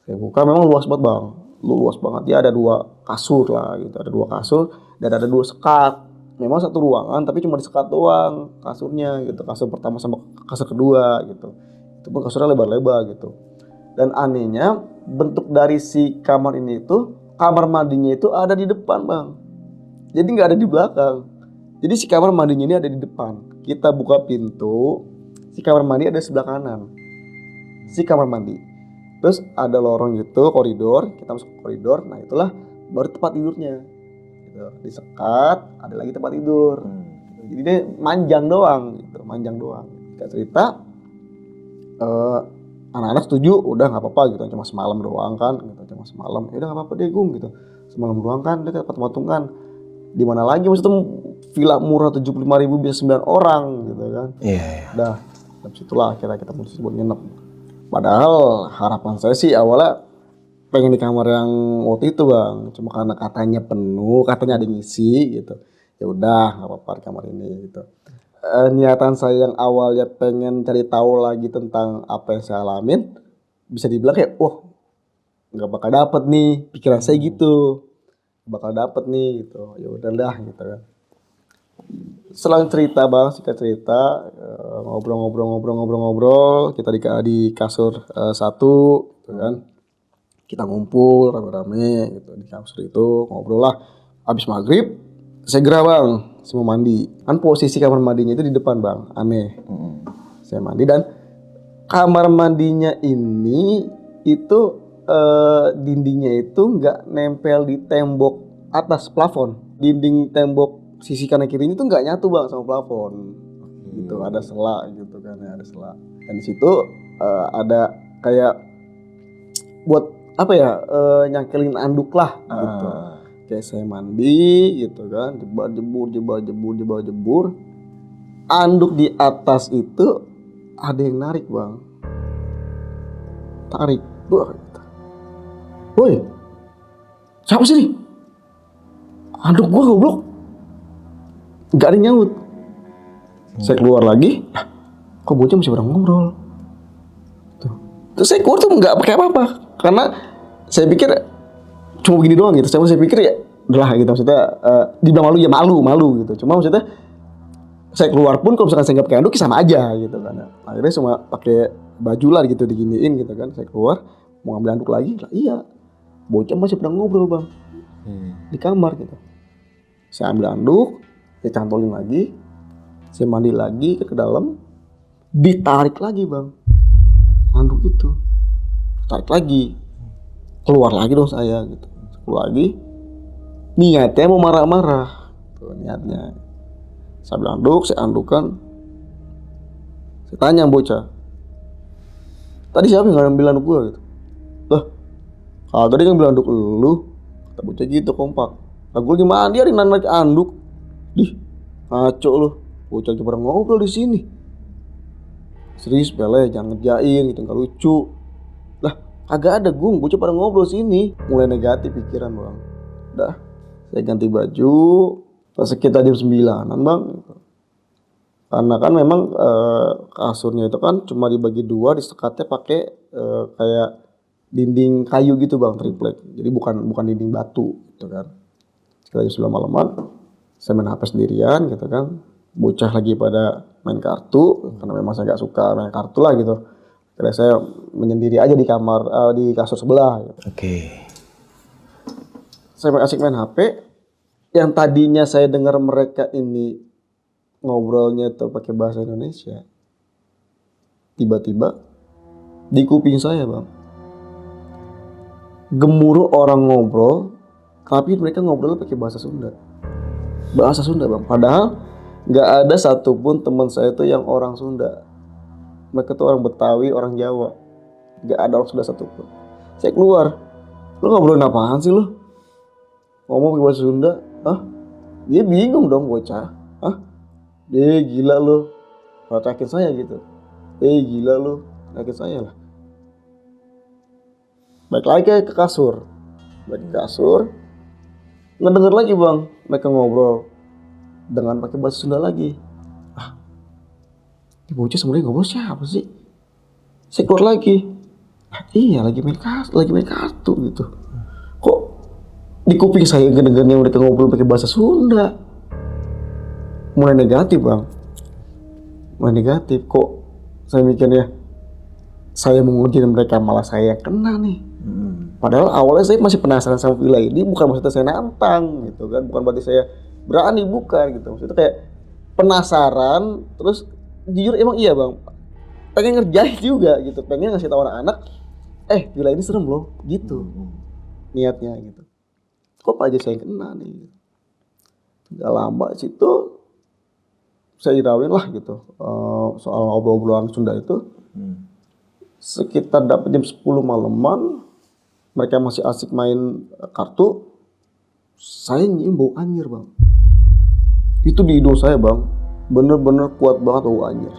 Saya buka, memang luas banget bang, luas banget. Dia ada 2 kasur lah gitu, ada 2 kasur dan ada 2 sekat. Memang 1 ruangan tapi cuma disekat doang kasurnya gitu. Kasur pertama sama kasur kedua gitu. Itu pun kasurnya lebar-lebar gitu. Dan anehnya bentuk dari si kamar ini itu, kamar mandinya itu ada di depan bang. Jadi nggak ada di belakang. Jadi si kamar mandinya ini ada di depan. Kita buka pintu, si kamar mandi ada di sebelah kanan. Si kamar mandi. Terus ada lorong gitu, koridor. Kita masuk ke koridor. Nah itulah baru tempat tidurnya. Gitu. Disekat, ada lagi tempat tidur. Jadi dia manjang doang gitu, manjang doang. Kayak cerita, anak-anak setuju, udah nggak apa-apa gitu, cuma semalam doang kan, gitu, cuma semalam, ya udah nggak apa-apa deh Gung gitu, semalam doang kan, dia patung-patungan, di mana lagi maksudnya villa murah 75.000 bisa 9 orang gitu kan.
Iya.
Udah, dari situlah akhirnya kita putus buat nginep. Padahal harapan saya sih awalnya pengen di kamar yang waktu itu bang, cuma karena katanya penuh, katanya ada yang ngisi gitu, ya udah nggak apa-apa di kamar ini gitu. Niatan saya yang awalnya pengen cari tahu lagi tentang apa yang saya alamin, bisa dibilang kayak wah nggak bakal dapet nih, pikiran saya gitu, bakal dapet nih gitu, ya udahlah gitu kan. Selang cerita bang, singkat cerita, ngobrol-ngobrol, kita di kasur satu gitu kan, kita ngumpul rame-rame gitu di kasur itu, ngobrol lah. Habis maghrib segera bang, saya mau mandi. Kan posisi kamar mandinya itu di depan bang, aneh. Saya mandi dan kamar mandinya ini itu dindingnya itu nggak nempel di tembok atas plafon. Dinding tembok sisi kanan kirinya itu nggak nyatu bang sama plafon. Gitu ada sela gitu kan ya, ada sela. Dan di situ ada kayak buat apa ya, nyangkelin anduk lah gitu. Kayak saya mandi gitu kan, jebur. Anduk di atas itu ada yang narik bang, tarik, woi, siapa sih nih? Anduk gua goblok, nggak ada yang nyaut. Saya keluar lagi, kok bocah masih pada ngobrol. Terus saya keluar tuh nggak pakai apa-apa, karena saya pikir cuma begini doang gitu. Saya pikir ya udahlah gitu, maksudnya dibilang malu ya malu gitu. Cuma maksudnya saya keluar pun kalau misalkan saya nggak pakai anduk sama aja gitu kan. Akhirnya cuma pakai baju lah gitu, diginiin gitu kan. Saya keluar mau ngambil anduk lagi, lah iya bocah masih pada ngobrol bang di kamar gitu. Saya ambil anduk, saya cantolin lagi, saya mandi lagi ke dalam, ditarik lagi bang anduk itu, tarik lagi, keluar lagi dong saya gitu, keluar lagi, niatnya mau marah-marah, tuh niatnya. Saya ambil anduk, saya andukan, saya tanya bocah, tadi siapa yang ngambil anduk gua gitu? Lah, kalau tadi kan bilang anduk lu, kata bocah gitu kompak. Lah gua gimana dia narik anduk, dih, ngaco lu, bocah cuma ngobrol di sini. Serius bele, jangan ngerjain gitu, nggak lucu. Lah kagak ada Gung, bocah pada ngobrol sini. Mulai negatif pikiran bang. Udah, saya ganti baju, sekitar jam 9-an bang. Karena kan memang kasurnya itu kan cuma dibagi dua, disekatnya pakai kayak dinding kayu gitu bang, triplek. Jadi bukan dinding batu gitu kan. Sekitar jam 9 malaman, saya main HP sendirian gitu kan. Bocah lagi pada main kartu, karena memang saya gak suka main kartu lah gitu. Karena saya menyendiri aja di kamar, di kasur sebelah gitu.
Oke.
Saya asik main HP, yang tadinya saya dengar mereka ini ngobrolnya tuh pakai bahasa Indonesia, tiba-tiba di kuping saya bang, gemuruh orang ngobrol, tapi mereka ngobrol pakai bahasa Sunda bang. Padahal nggak ada satupun teman saya tuh yang orang Sunda. Mereka tuh orang Betawi, orang Jawa. Nggak ada orang Sunda satupun. Saya keluar, lu ngobrolin apaan sih lu? Ngomong pakai bahasa Sunda? Hah? Dia bingung dong bocah. Hah? Dia gila lu. Ratakin saya gitu. Gila lu. Ratakin saya lah. Balik lagi ke kasur. Ngedenger lagi bang, mereka ngobrol dengan pakai bahasa Sunda lagi. Ini bocah sebenarnya ngobrol siapa sih? Saya keluar lagi. Iya lagi main kartu gitu. Kok di kuping saya ngedengarnya mereka ngobrol pakai bahasa Sunda? Mulai negatif bang. Kok saya mikirnya saya menguji mereka, malah saya yang kena nih. Padahal awalnya saya masih penasaran sama villa ini, bukan maksudnya saya nantang gitu kan, bukan berarti saya berani, bukan gitu. Maksudnya kayak penasaran, terus jujur emang iya bang, pengen ngerjain juga gitu, pengen ngasih tahu anak-anak, villa ini serem loh gitu, niatnya gitu. Kok aja saya kena nih. Gak lama situ saya irawin lah gitu, soal obrol-obrolan Sunda itu. Sekitar dapat jam 10 malaman, mereka masih asik main kartu. Saya nyium bau anyir bang. Itu di hidung saya bang, bener-bener kuat banget bau anyir.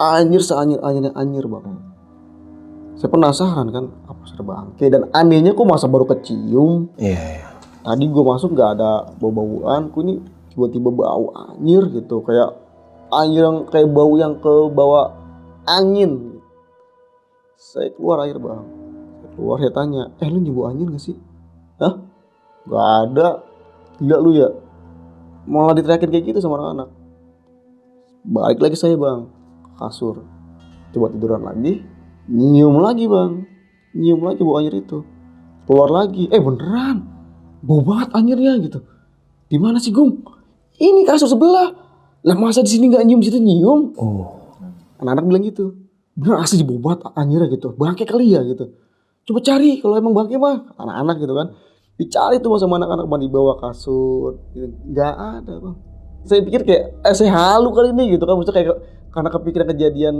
Anyir seanyir-anyirnya anyir bang. Saya penasaran kan, apa sudah bangke. Dan anehnya kok masa baru kecium.
Iya.
Tadi gue masuk gak ada bau-bauan, kok ini tiba-tiba bau anyir gitu. Kayak anyir yang kayak bau yang ke bawah angin. Saya keluar air bang. Saya keluar, saya tanya, lu nyium bau anyir gak sih? Hah? Gak ada. Gila lu ya? Malah diteriakin kayak gitu sama anak-anak. Balik lagi saya bang, ke kasur. Coba tiduran lagi, nyium lagi bang. Nyium lagi bau anyir itu. Keluar lagi, beneran. Bau banget anyirnya gitu. Di mana sih Gung? Ini kasur sebelah. Lah masa di sini nggak nyium, situ nyium?
Oh.
Anak-anak bilang gitu. Bener asli bau banget anyirnya gitu. Bangke kali ya gitu. Coba cari kalau emang bangke mah. Anak-anak gitu kan. Dicari tuh sama anak-anak di bawah kasur. Gitu. Nggak ada bang. Saya pikir kayak saya halu kali ini gitu kan. Maksudnya kayak karena kepikiran kejadian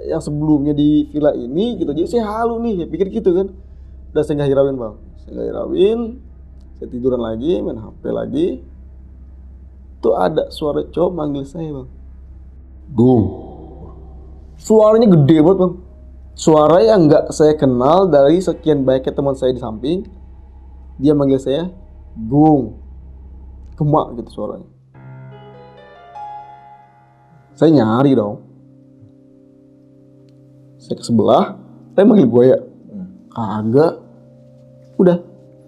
yang sebelumnya di villa ini gitu. Jadi saya halu nih. Saya pikir gitu kan. Udah saya nggak hirauin bang. Saya nggak hirauin. Saya tiduran lagi, main HP lagi. Tuh ada suara cowok manggil saya bang. Gung. Suaranya gede banget bang. Suara yang nggak saya kenal dari sekian banyaknya teman saya di samping. Dia manggil saya Gung. Kemak gitu suaranya. Saya nyari dong. Saya ke sebelah. Saya manggil gue ya. Kagak. Udah.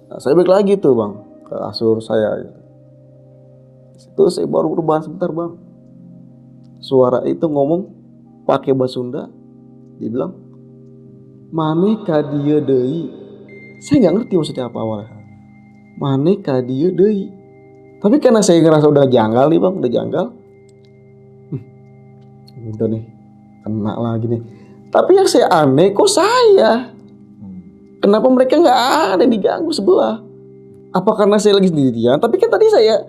Nah, saya balik lagi tuh bang ke kasur saya. Itu saya baru rebahan sebentar bang. Suara itu ngomong pakai bahasa Sunda. Dia bilang, "Mane ka dieu deui." Saya nggak ngerti maksudnya apa awalnya. "Mane ka dieu deui." Tapi karena saya ngerasa udah janggal nih bang, udah janggal. Udah nih, kena lagi nih. Tapi yang saya aneh kok saya. Kenapa mereka nggak ada yang diganggu sebelah? Apa karena saya lagi sendirian? Tapi kan tadi saya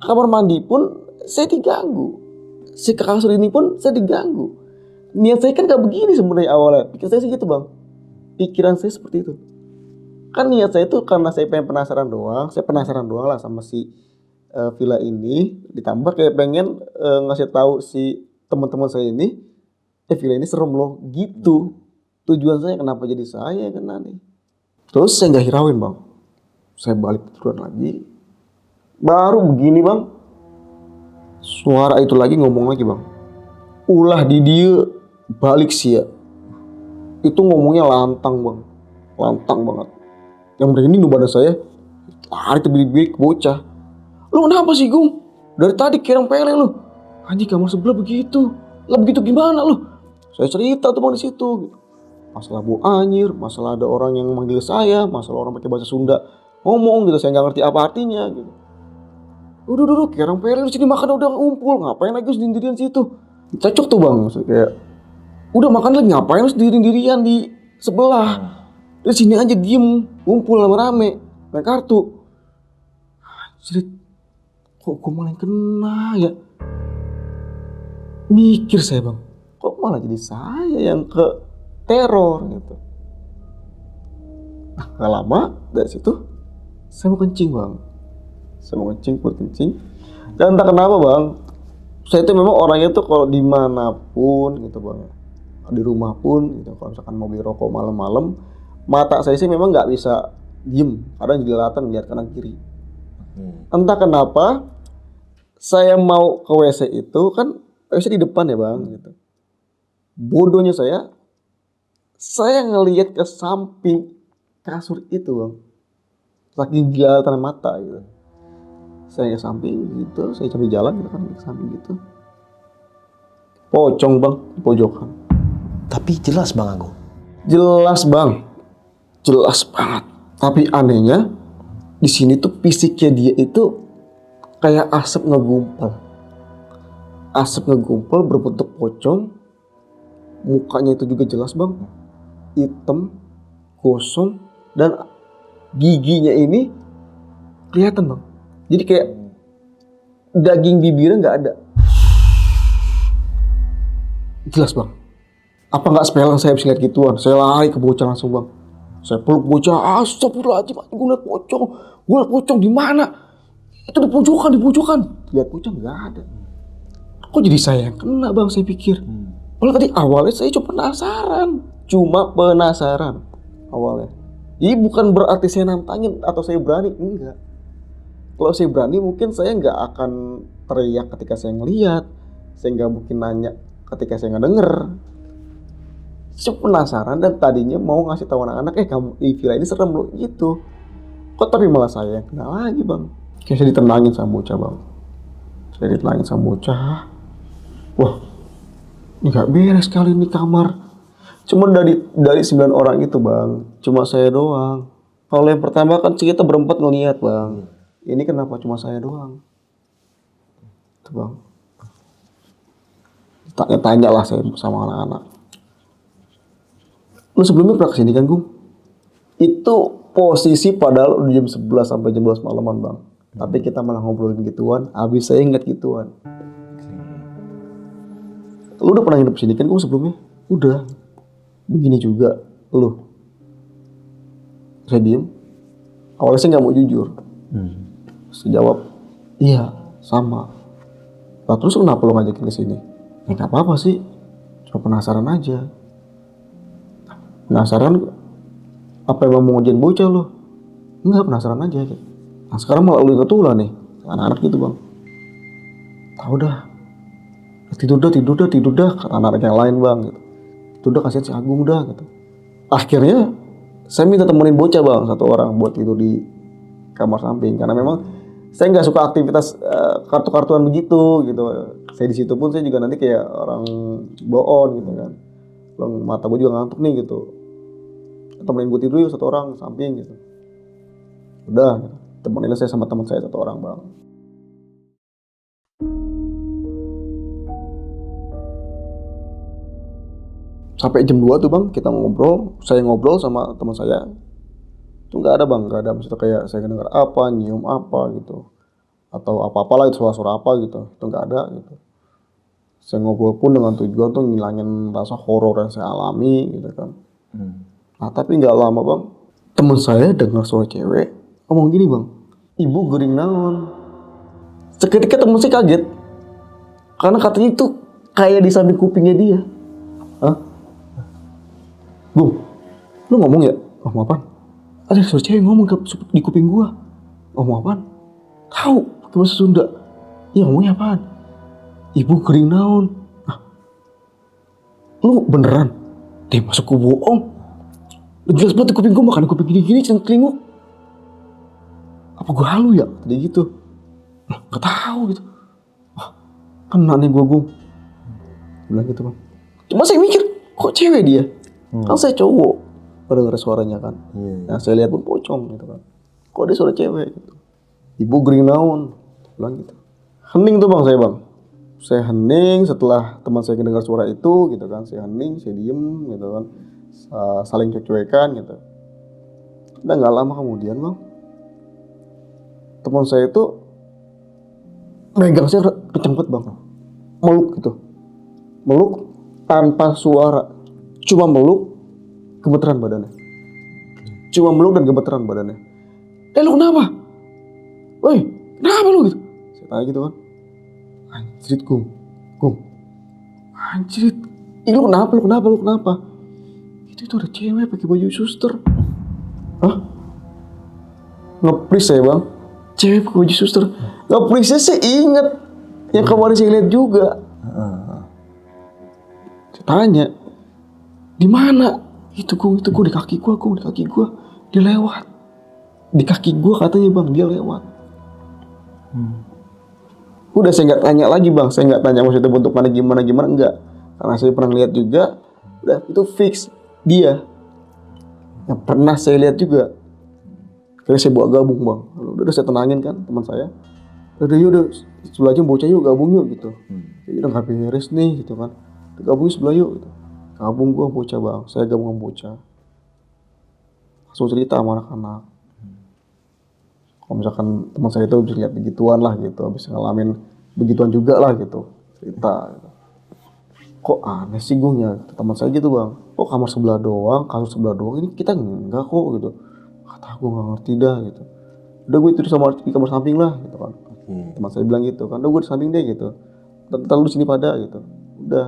kamar mandi pun saya diganggu. Si ke kasur ini pun saya diganggu. Niat saya kan gak begini sebenarnya awalnya. Pikir saya sih gitu bang. Pikiran saya seperti itu. Kan niat saya itu karena saya pengen penasaran doang. Saya penasaran doang lah sama si villa ini. Ditambah kayak pengen ngasih tahu si teman-teman saya ini, villa ini serem loh. Gitu. Tujuan saya kenapa jadi saya yang kena nih. Terus saya nggak hirauin bang. Saya balik tiduran lagi. Baru begini bang. Suara itu lagi ngomong lagi bang. Ulah di dia balik sih ya. Itu ngomongnya lantang bang. Lantang banget. Yang merinding badan saya. Lari terbirik-birik bocah. Lu kenapa sih Gung? Dari tadi kirang pele lu. Anjing kamar sebelah begitu. Lah begitu gimana lu? Saya cerita tuh bang di situ. Masalah bau anyir, masalah ada orang yang manggil saya, masalah orang pakai bahasa Sunda ngomong gitu, saya nggak ngerti apa artinya gitu. Udah, kirang pele di sini makan udah ngumpul, ngapain lagi sendirian situ? Cocok tuh bang, maksudnya kayak udah makan lagi ngapain lu sendirian di sebelah? Di sini aja diem, ngumpul rame-rame, main kartu. Cerit, kok gue malah yang kena ya? Mikir saya bang, kok malah jadi saya yang ke teror gitu. Nah, gak lama dari situ saya mau kencing bang. Saya mau kencing, perut kencing. Dan entah kenapa bang, saya itu memang orangnya tuh kalau dimanapun gitu bang, di rumah pun gitu, kalau misalkan mau beli rokok malam-malam, mata saya sih memang nggak bisa diem, kadang jelalatan lihat kanan kiri. Entah kenapa saya mau ke WC itu kan WC di depan ya bang gitu. Bodohnya saya ngelihat ke samping kasur itu bang, saking jelalatan mata gitu. Saya ke samping gitu, saya cari jalan gitu kan ke samping gitu. Pocong bang, di pojokan.
Tapi jelas Bang Agung.
Jelas bang, jelas banget. Tapi anehnya di sini tuh fisiknya dia itu kayak asap ngegumpal. Asap ngegumpal berbentuk pocong. Mukanya itu juga jelas bang, hitam, gosong, dan giginya ini kelihatan bang. Jadi kayak daging bibirnya nggak ada. Jelas bang, Apa nggak sepele saya bisa lihat gituan? Saya lari ke bocah langsung bang. Saya peluk bocah, astagfirullahaladzim, gue liat pocong di mana? Itu di pojokan. Lihat pocong nggak ada. Kok jadi saya yang kena bang? Saya pikir. Padahal tadi awalnya saya cuma penasaran awalnya. Ini bukan berarti saya nantangin atau saya berani, enggak. Kalau saya berani mungkin saya nggak akan teriak ketika saya ngelihat, saya nggak mungkin nanya ketika saya nggak denger. Saya penasaran dan tadinya mau ngasih tahu anak-anak, kamu di villa ini serem loh gitu. Kok tapi malah saya yang kena lagi bang. Kayak saya ditenangin sama bocah bang. Wah, ini nggak beres kali ini kamar. Cuma dari 9 orang itu bang, cuma saya doang. Kalau yang pertama kan kita berempat ngeliat bang. Ini kenapa cuma saya doang? Itu bang. Tanya-tanya lah saya sama anak-anak. Lu sebelumnya pernah kesini kan Gung? Itu posisi padahal udah jam 11 sampai jam 12 malaman bang. Tapi kita malah ngobrolin gituan, habis saya ingat gituan. Lu udah pernah hidup sini kan Gung sebelumnya? Udah. Begini juga lu. Saya diem. Awalnya saya gak mau jujur. Saya jawab, iya sama. Lah terus kenapa lu ngajakin kesini? Ya gak apa-apa sih. Cuma penasaran aja. Penasaran apa emang mau ngerjain bocah lo? Enggak, penasaran aja. Nah sekarang malah lu ketulah nih, anak-anak gitu bang. Tahu dah, tidur dah, kata anak yang lain bang. Gitu. Tidur dah, kasihan si Agung dah. Gitu. Akhirnya saya minta temenin bocah bang, 1 orang buat tidur di kamar samping karena memang saya nggak suka aktivitas kartu-kartuan begitu gitu. Saya di situ pun saya juga nanti kayak orang bohong gitu kan. Mata gue juga ngantuk nih gitu. Temenin gue tidur yuk 1 orang samping gitu. Udah gitu. Temenin saya sama teman saya 1 orang bang. Sampai jam 2 tuh bang kita ngobrol. Saya ngobrol sama teman saya. Itu gak ada bang, gak ada maksudnya kayak saya dengar apa, nyium apa gitu. Atau apa-apalah itu suara-suara apa gitu. Itu gak ada gitu. Saya ngobrol pun dengan tujuan tuh ngilangin rasa horor yang saya alami gitu kan. Nah tapi nggak lama bang, teman saya dengar suara cewek ngomong gini bang, ibu gering naon. Seketika teman saya kaget, karena katanya itu kayak di samping kupingnya dia. Hah? Gung, lu ngomong ya? Ngomong apaan? Ada suara cewek ngomong di kuping gua. Ngomong apaan? Tahu, pakai bahasa Sunda. Iya ngomongnya apaan? Ibu gering naon. Ah, lu beneran? Deh masuk ku bohong. Jelas banget di kuping gue, makan kuping gini-gini celinguk. Apa gue halu ya? Tadi gitu. Gak tahu gitu. Wah, kena nih gue Gung. Bilang gitu bang. Cuma saya mikir, kok cewek dia? Kan saya cowok. Pada denger suaranya kan. Nah saya lihat pun pocong gitu kan. Kok dia suara cewek gitu. Ibu gering naon. Bilang gitu. Hening tuh bang saya bang. Saya hening setelah teman saya dengar suara itu gitu kan. Saya hening, saya diem gitu kan. Saling cuek-cuekan gitu. Dan gak lama kemudian bang, teman saya itu megang saya kenceng banget bang. Meluk gitu. Meluk tanpa suara. Cuma meluk, gemeteran badannya. Cuma meluk dan gemeteran badannya. Lu kenapa? Woi, kenapa lu gitu? Saya tanya gitu kan. Anjrit Gung. Anjrit. Lu kenapa? Itu ada cewek pakai baju suster. Hah? Nge-freeze saya bang. Cewek pakai baju suster. Nge-freeze saya inget. Yang kemarin saya lihat juga. Saya tanya. Di mana? Itu Gung di kaki gua. Dia lewat. Di kaki gua katanya bang, dia lewat. Udah saya nggak tanya lagi bang. Saya nggak tanya maksudnya bentukannya gimana enggak. Karena saya pernah lihat juga. Udah itu fix. Dia yang pernah saya lihat juga. Akhirnya saya bawa gabung bang. Udah saya tenangin kan teman saya. Udah sebelah aja bocah yuk gabung yuk gitu. Jadi udah gak beres nih gitu kan. Gabung sebelah yuk gitu. Gabung gua bocah bang. Saya gabung sama bocah. Langsung cerita sama anak-anak. Kalau misalkan teman saya itu bisa lihat begituan lah gitu. Bisa ngalamin begituan juga lah gitu. Cerita gitu. kok aneh sih gue, kata teman saya gitu bang, kok kamar sebelah doang, kasur sebelah doang, ini kita enggak kok gitu. Kata gue nggak ngerti dah gitu. Udah gue tidur sama di kamar samping lah gitu kan. Teman saya bilang gitu kan, udah gue di samping deh gitu, terlalu di sini pada gitu. Udah.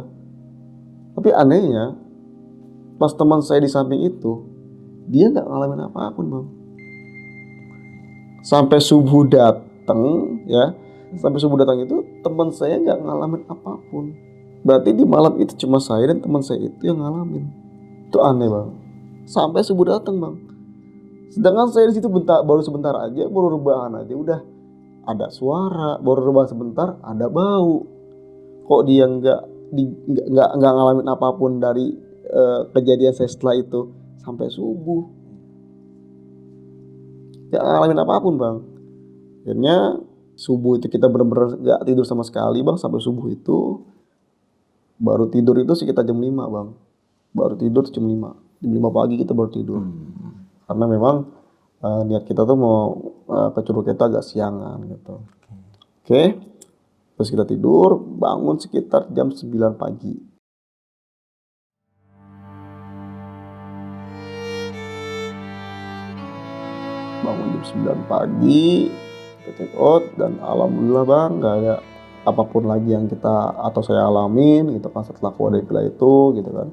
Tapi anehnya pas teman saya di samping itu, dia nggak ngalamin apapun bang. Sampai subuh datang ya, sampai subuh datang itu teman saya nggak ngalamin apapun. Berarti di malam itu cuma saya dan teman saya itu yang ngalamin. Itu aneh bang. Sampai subuh datang bang. Sedangkan saya di situ baru sebentar aja, baru rebahan aja udah ada suara, baru rebahan sebentar ada bau. Kok dia nggak ngalamin apapun dari kejadian saya setelah itu sampai subuh. Gak ngalamin apapun bang. Akhirnya subuh itu kita bener-bener gak tidur sama sekali bang. Sampai subuh itu baru tidur itu sekitar jam 5 bang. Baru tidur jam 5. Jam 5 pagi kita baru tidur. Karena memang niat kita tuh mau ke Curug itu agak siangan gitu. Oke. Terus kita tidur, bangun sekitar jam 9 pagi. Bangun jam 9 pagi, kita check out, dan alhamdulillah bang gak ada apapun lagi yang kita atau saya alamin gitu kan setelah keluar dari villa itu gitu kan.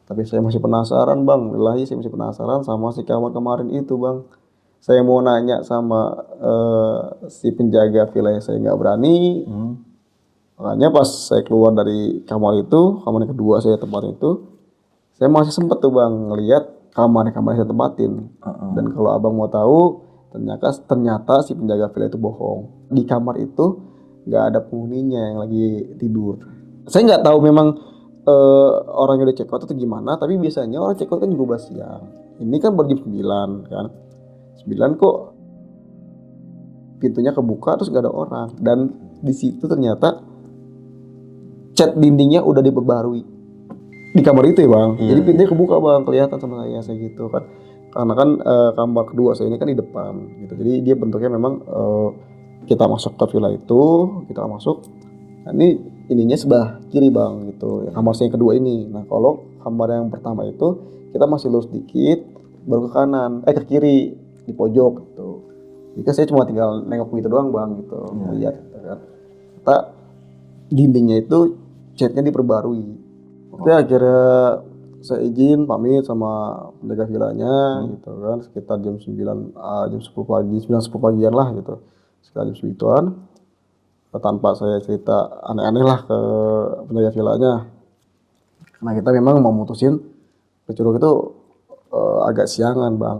Tapi saya masih penasaran bang, saya masih penasaran sama si kamar kemarin itu bang. Saya mau nanya sama si penjaga villa, saya nggak berani. Makanya pas saya keluar dari kamar itu, kamar yang kedua saya tempatin itu, saya masih sempet tuh bang ngelihat kamar yang saya tempatin. Dan kalau abang mau tahu, ternyata si penjaga villa itu bohong. Di kamar itu nggak ada penghuninya yang lagi tidur. Saya nggak tahu memang orangnya udah check out atau gimana, tapi biasanya orang check out kan jam 12 siang. Ini kan baru jam 9 kan. 9 kok pintunya kebuka terus nggak ada orang. Dan di situ ternyata cat dindingnya udah diperbarui. Di kamar itu ya bang, jadi pintunya kebuka bang, kelihatan sama saya gitu kan. Karena kan kamar kedua saya ini kan di depan gitu, jadi dia bentuknya memang kita masuk ke villa itu, kita masuk, nah ini ininya sebelah kiri bang gitu, ya, kamar saya yang kedua ini. Nah kalau kamar yang pertama itu kita masih lurus dikit, baru ke kanan, ke kiri di pojok gitu. Jadi saya cuma tinggal nengok gitu doang bang gitu, lihat gitu kan. Kita dindingnya itu catnya diperbarui. Oke, akhirnya saya izin pamit sama penjaga villanya gitu kan, sekitar jam 9 jam 10 pagi, 9-10 pagian lah gitu. Sekitar jam segituan, tanpa saya cerita aneh-aneh lah ke penjaga villanya. Karena kita memang mau mutusin ke Curug itu agak siangan bang.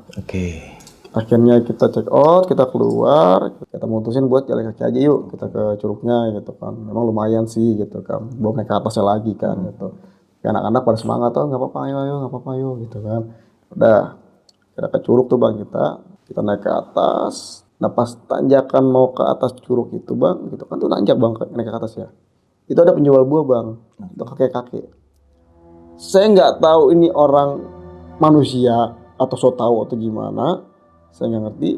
Akhirnya kita check out, kita keluar, kita mutusin buat jalan kaki aja yuk kita ke Curugnya gitu kan. Memang lumayan sih gitu kan, belum naik ke atasnya lagi kan gitu. Anak-anak pada semangat tuh, nggak apa-apa ayo nggak apa-apa ayo gitu kan. Udah kita ke Curug tuh bang, kita naik ke atas. Nah pas tanjakan mau ke atas Curug itu bang gitu kan, tuh nanjak bang naik ke atas ya. Itu ada penjual buah bang, itu kakek-kakek. Saya nggak tahu ini orang manusia atau so tahu atau gimana, saya nggak ngerti.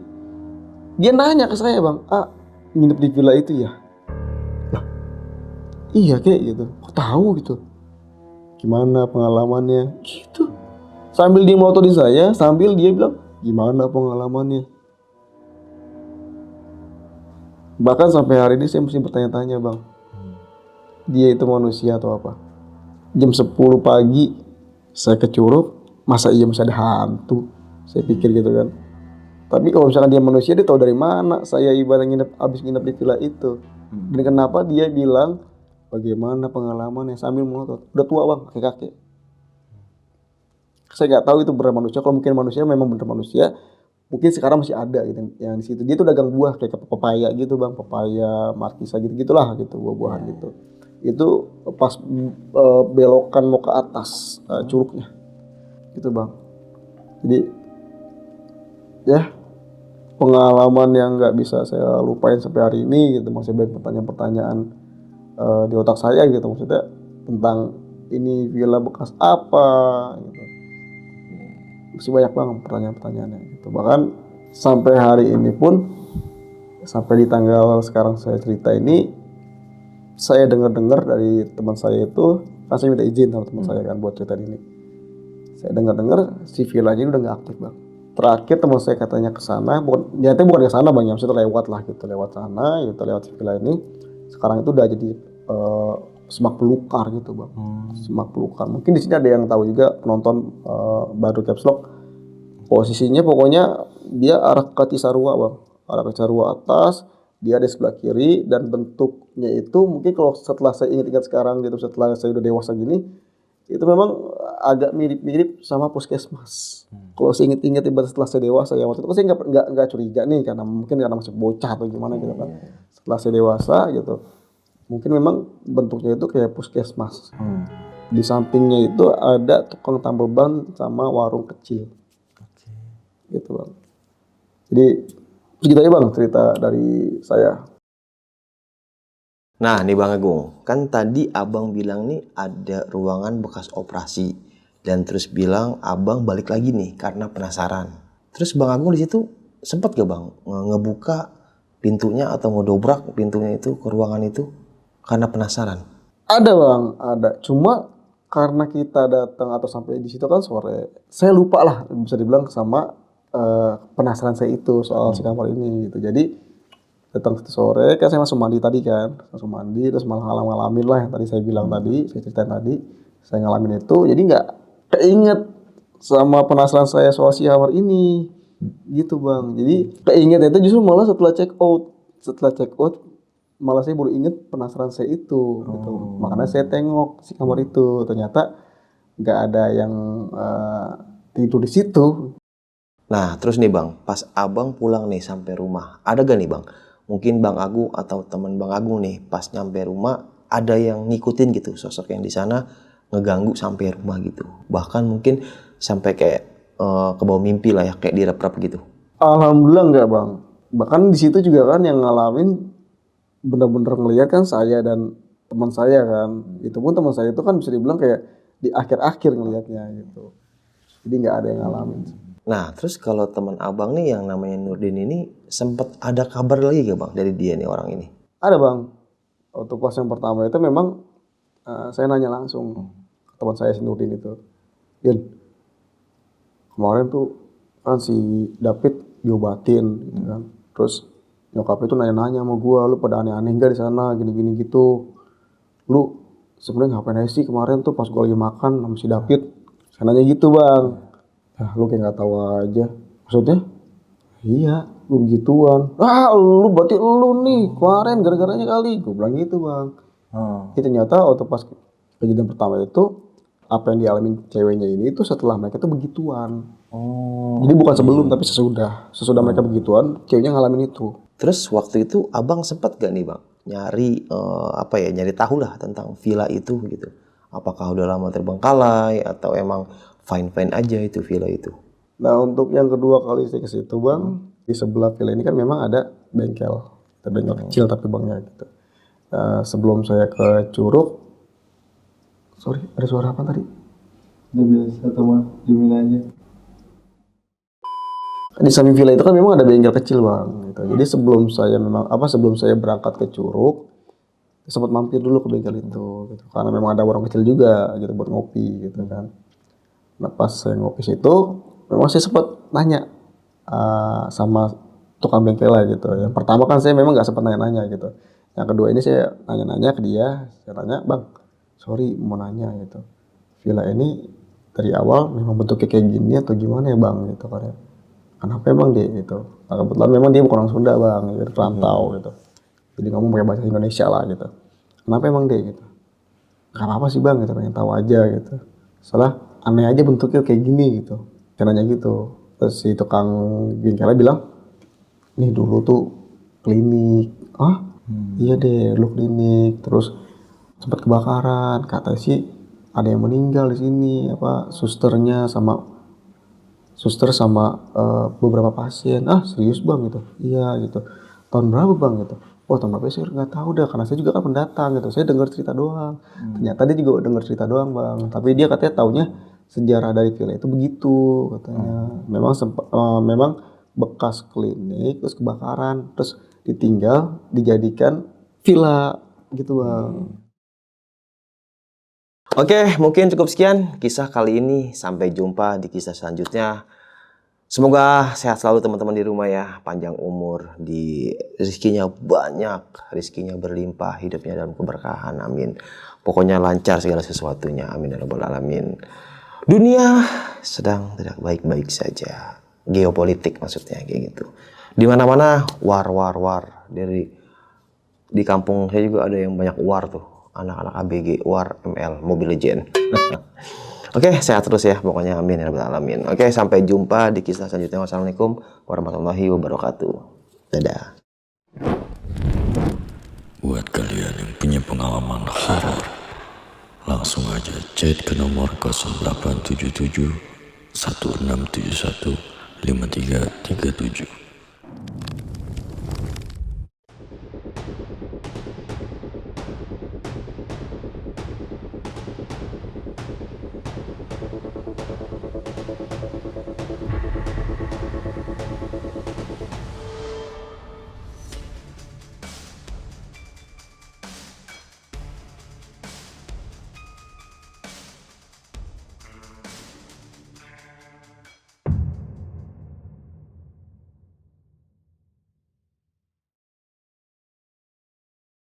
Dia nanya ke saya bang, nginep di villa itu ya? Lah, iya kayak gitu. Kok tahu gitu? Gimana pengalamannya? Gitu. Sambil dia melototin saya, sambil dia bilang, gimana pengalamannya? Bahkan sampai hari ini saya masih bertanya-tanya bang, dia itu manusia atau apa? Jam 10 pagi saya ke Curug, masa iya masih ada hantu? Saya pikir gitu kan. Tapi kalau misalkan dia manusia, dia tahu dari mana saya ibaratnya abis nginep di villa itu. Dan kenapa dia bilang bagaimana pengalamannya sambil melotot? Udah tua bang, kakek-kakek. Saya nggak tahu itu benar manusia. Kalau mungkin manusia memang benar manusia, mungkin sekarang masih ada gitu yang di situ. Dia tuh dagang buah kayak pepaya gitu bang, pepaya, markisa gitu gitulah gitu, buah-buahan gitu. Itu pas belokan mau ke atas curugnya, gitu bang. Jadi ya pengalaman yang nggak bisa saya lupain sampai hari ini gitu. Masih banyak pertanyaan-pertanyaan di otak saya gitu, maksudnya tentang ini villa bekas apa gitu. Masih banyak banget pertanyaan-pertanyaannya gitu. Bahkan sampai hari ini pun, sampai di tanggal sekarang saya cerita ini, saya dengar-dengar dari teman saya itu Kan saya minta izin sama teman saya kan buat cerita ini. Saya dengar si villanya udah nggak aktif bang. Terakhir teman saya katanya ke sana, bukan ke sana bang, ya maksudnya lewat lah gitu, lewat sana gitu, lewat si villa ini. Sekarang itu udah jadi semak belukar gitu bang, semak belukar. Mungkin di sini ada yang tahu juga penonton baru Caps Lock. Posisinya pokoknya dia arah ke Cisarua bang, arah ke Cisarua atas. Dia ada sebelah kiri dan bentuknya itu mungkin kalau setelah saya ingat-ingat sekarang gitu, setelah saya udah dewasa gini, itu memang agak mirip-mirip sama puskesmas. Kalau saya ingat-ingat setelah saya dewasa ya, waktu itu saya nggak curiga nih karena mungkin karena masih bocah atau gimana gitu kan. Setelah saya dewasa gitu, mungkin memang bentuknya itu kayak puskesmas. Di sampingnya itu ada tukang tambal ban sama warung kecil. Gitu bang. Jadi segitu aja bang cerita dari saya.
Nah nih Bang Agung, kan tadi abang bilang nih ada ruangan bekas operasi dan terus bilang abang balik lagi nih karena penasaran. Terus Bang Agung di situ sempat gak bang ngebuka pintunya atau ngedobrak pintunya itu ke ruangan itu karena penasaran?
Ada bang, ada. Cuma karena kita datang atau sampai di situ kan sore, saya lupa lah bisa dibilang sama penasaran saya itu soal si kamar ini gitu. Jadi datang sore kan saya langsung mandi tadi kan, langsung mandi terus malah ngalamin lah yang tadi saya bilang tadi, saya ceritain tadi, saya ngalamin itu. Jadi nggak keinget sama penasaran saya soal si kamar ini gitu bang. Jadi keinget itu justru malah setelah check out malah saya baru inget penasaran saya itu gitu. Makanya saya tengok si kamar itu, ternyata nggak ada yang tidur di situ.
Nah terus nih bang, pas abang pulang nih sampai rumah, ada gak nih bang? Mungkin Bang Agung atau teman Bang Agung nih pas nyampe rumah ada yang ngikutin gitu sosok yang di sana ngeganggu sampai rumah gitu. Bahkan mungkin sampai kayak ke bawah mimpi lah ya, kayak direp-rep gitu.
Alhamdulillah enggak bang. Bahkan di situ juga kan yang ngalamin bener-bener ngeliat kan saya dan teman saya kan. Itu pun teman saya itu kan bisa dibilang kayak di akhir-akhir ngelihatnya gitu. Jadi nggak ada yang ngalamin.
Nah terus kalau teman abang nih yang namanya Nurdin ini sempat ada kabar lagi gak bang dari dia nih orang ini?
Ada bang. Waktu pas yang pertama itu memang saya nanya langsung ke teman saya si Nurdin itu. Din, kemarin tuh kan si David diobatin gitu kan. Terus nyokap itu nanya-nanya sama gua, lu pada aneh-aneh enggak di sana gini-gini gitu. Lu sebenarnya ngapain aja sih kemarin tuh pas gua lagi makan sama si David? Saya nanya gitu bang. Ah lu kayak nggak tahu aja. Maksudnya? Iya, lu begituan. Ah lu berarti lu nih kemarin gara-garanya kali. Gua bilang gitu bang. Itu ternyata waktu pas kejadian pertama itu apa yang dialami ceweknya ini itu setelah mereka tuh begituan. Jadi bukan sebelum tapi sesudah mereka begituan, ceweknya ngalamin itu.
Terus waktu itu abang sempat gak nih bang nyari nyari tahu lah tentang villa itu gitu. Apakah udah lama terbengkalai atau emang fine-fine aja itu villa itu?
Nah untuk yang kedua kali saya ke situ bang, di sebelah villa ini kan memang ada bengkel kecil tapi bangnya gitu. Sebelum saya ke Curug, sorry ada suara apa tadi?
Udah biasa teman, dimin aja.
Di samping villa itu kan memang ada bengkel kecil bang. Gitu. Jadi sebelum saya berangkat ke Curug, sempat mampir dulu ke bengkel itu, gitu. Karena memang ada warung kecil juga, gitu buat ngopi, gitu kan. Nah pas saya ngopi situ, memang saya sempat nanya sama tukang bengkel lah gitu. Yang pertama kan saya memang nggak sempat nanya-nanya gitu. Yang kedua ini saya nanya-nanya ke dia, saya tanya bang, sorry mau nanya gitu. Villa ini dari awal memang bentuknya kayak gini atau gimana ya bang gitu kan ya. Kenapa emang dia gitu? Nah, kebetulan memang dia bukan orang Sunda bang, dari rantau gitu. Jadi ngomong pakai bahasa Indonesia lah gitu. Kenapa emang dia gitu? Gak apa-apa sih bang, gitu pengen tahu aja gitu. Soalnya aneh aja bentuknya kayak gini gitu. Caranya gitu. Terus si tukang bengkelnya bilang, nih dulu tuh klinik. Ah, iya deh, dulu klinik. Terus sempat kebakaran. Katanya sih ada yang meninggal di sini, suster sama beberapa pasien. Ah serius bang gitu? Iya gitu. Tahun berapa bang gitu? Oh tahun berapa sih nggak tahu dah karena saya juga kan pendatang gitu. Saya dengar cerita doang. Ternyata dia juga dengar cerita doang bang. Tapi dia katanya taunya sejarah dari villa itu begitu katanya. Memang bekas klinik terus kebakaran terus ditinggal dijadikan villa gitu bang.
Oke, mungkin cukup sekian kisah kali ini. Sampai jumpa di kisah selanjutnya. Semoga sehat selalu teman-teman di rumah ya. Panjang umur, di rezekinya banyak, rezekinya berlimpah, hidupnya dalam keberkahan. Amin. Pokoknya lancar segala sesuatunya. Amin ya rabbal alamin. Dunia sedang tidak baik-baik saja. Geopolitik maksudnya kayak gitu. Di mana-mana war. Di kampung saya juga ada yang banyak war tuh. Anak-anak ABG, war ML, Mobile Legend. Oke, sehat terus ya. Pokoknya amin ya rabbal alamin. Oke, sampai jumpa di kisah selanjutnya. Wassalamualaikum warahmatullahi wabarakatuh. Dadah.
Buat kalian yang punya pengalaman horor, langsung aja chat ke nomor 0877 1671 5337.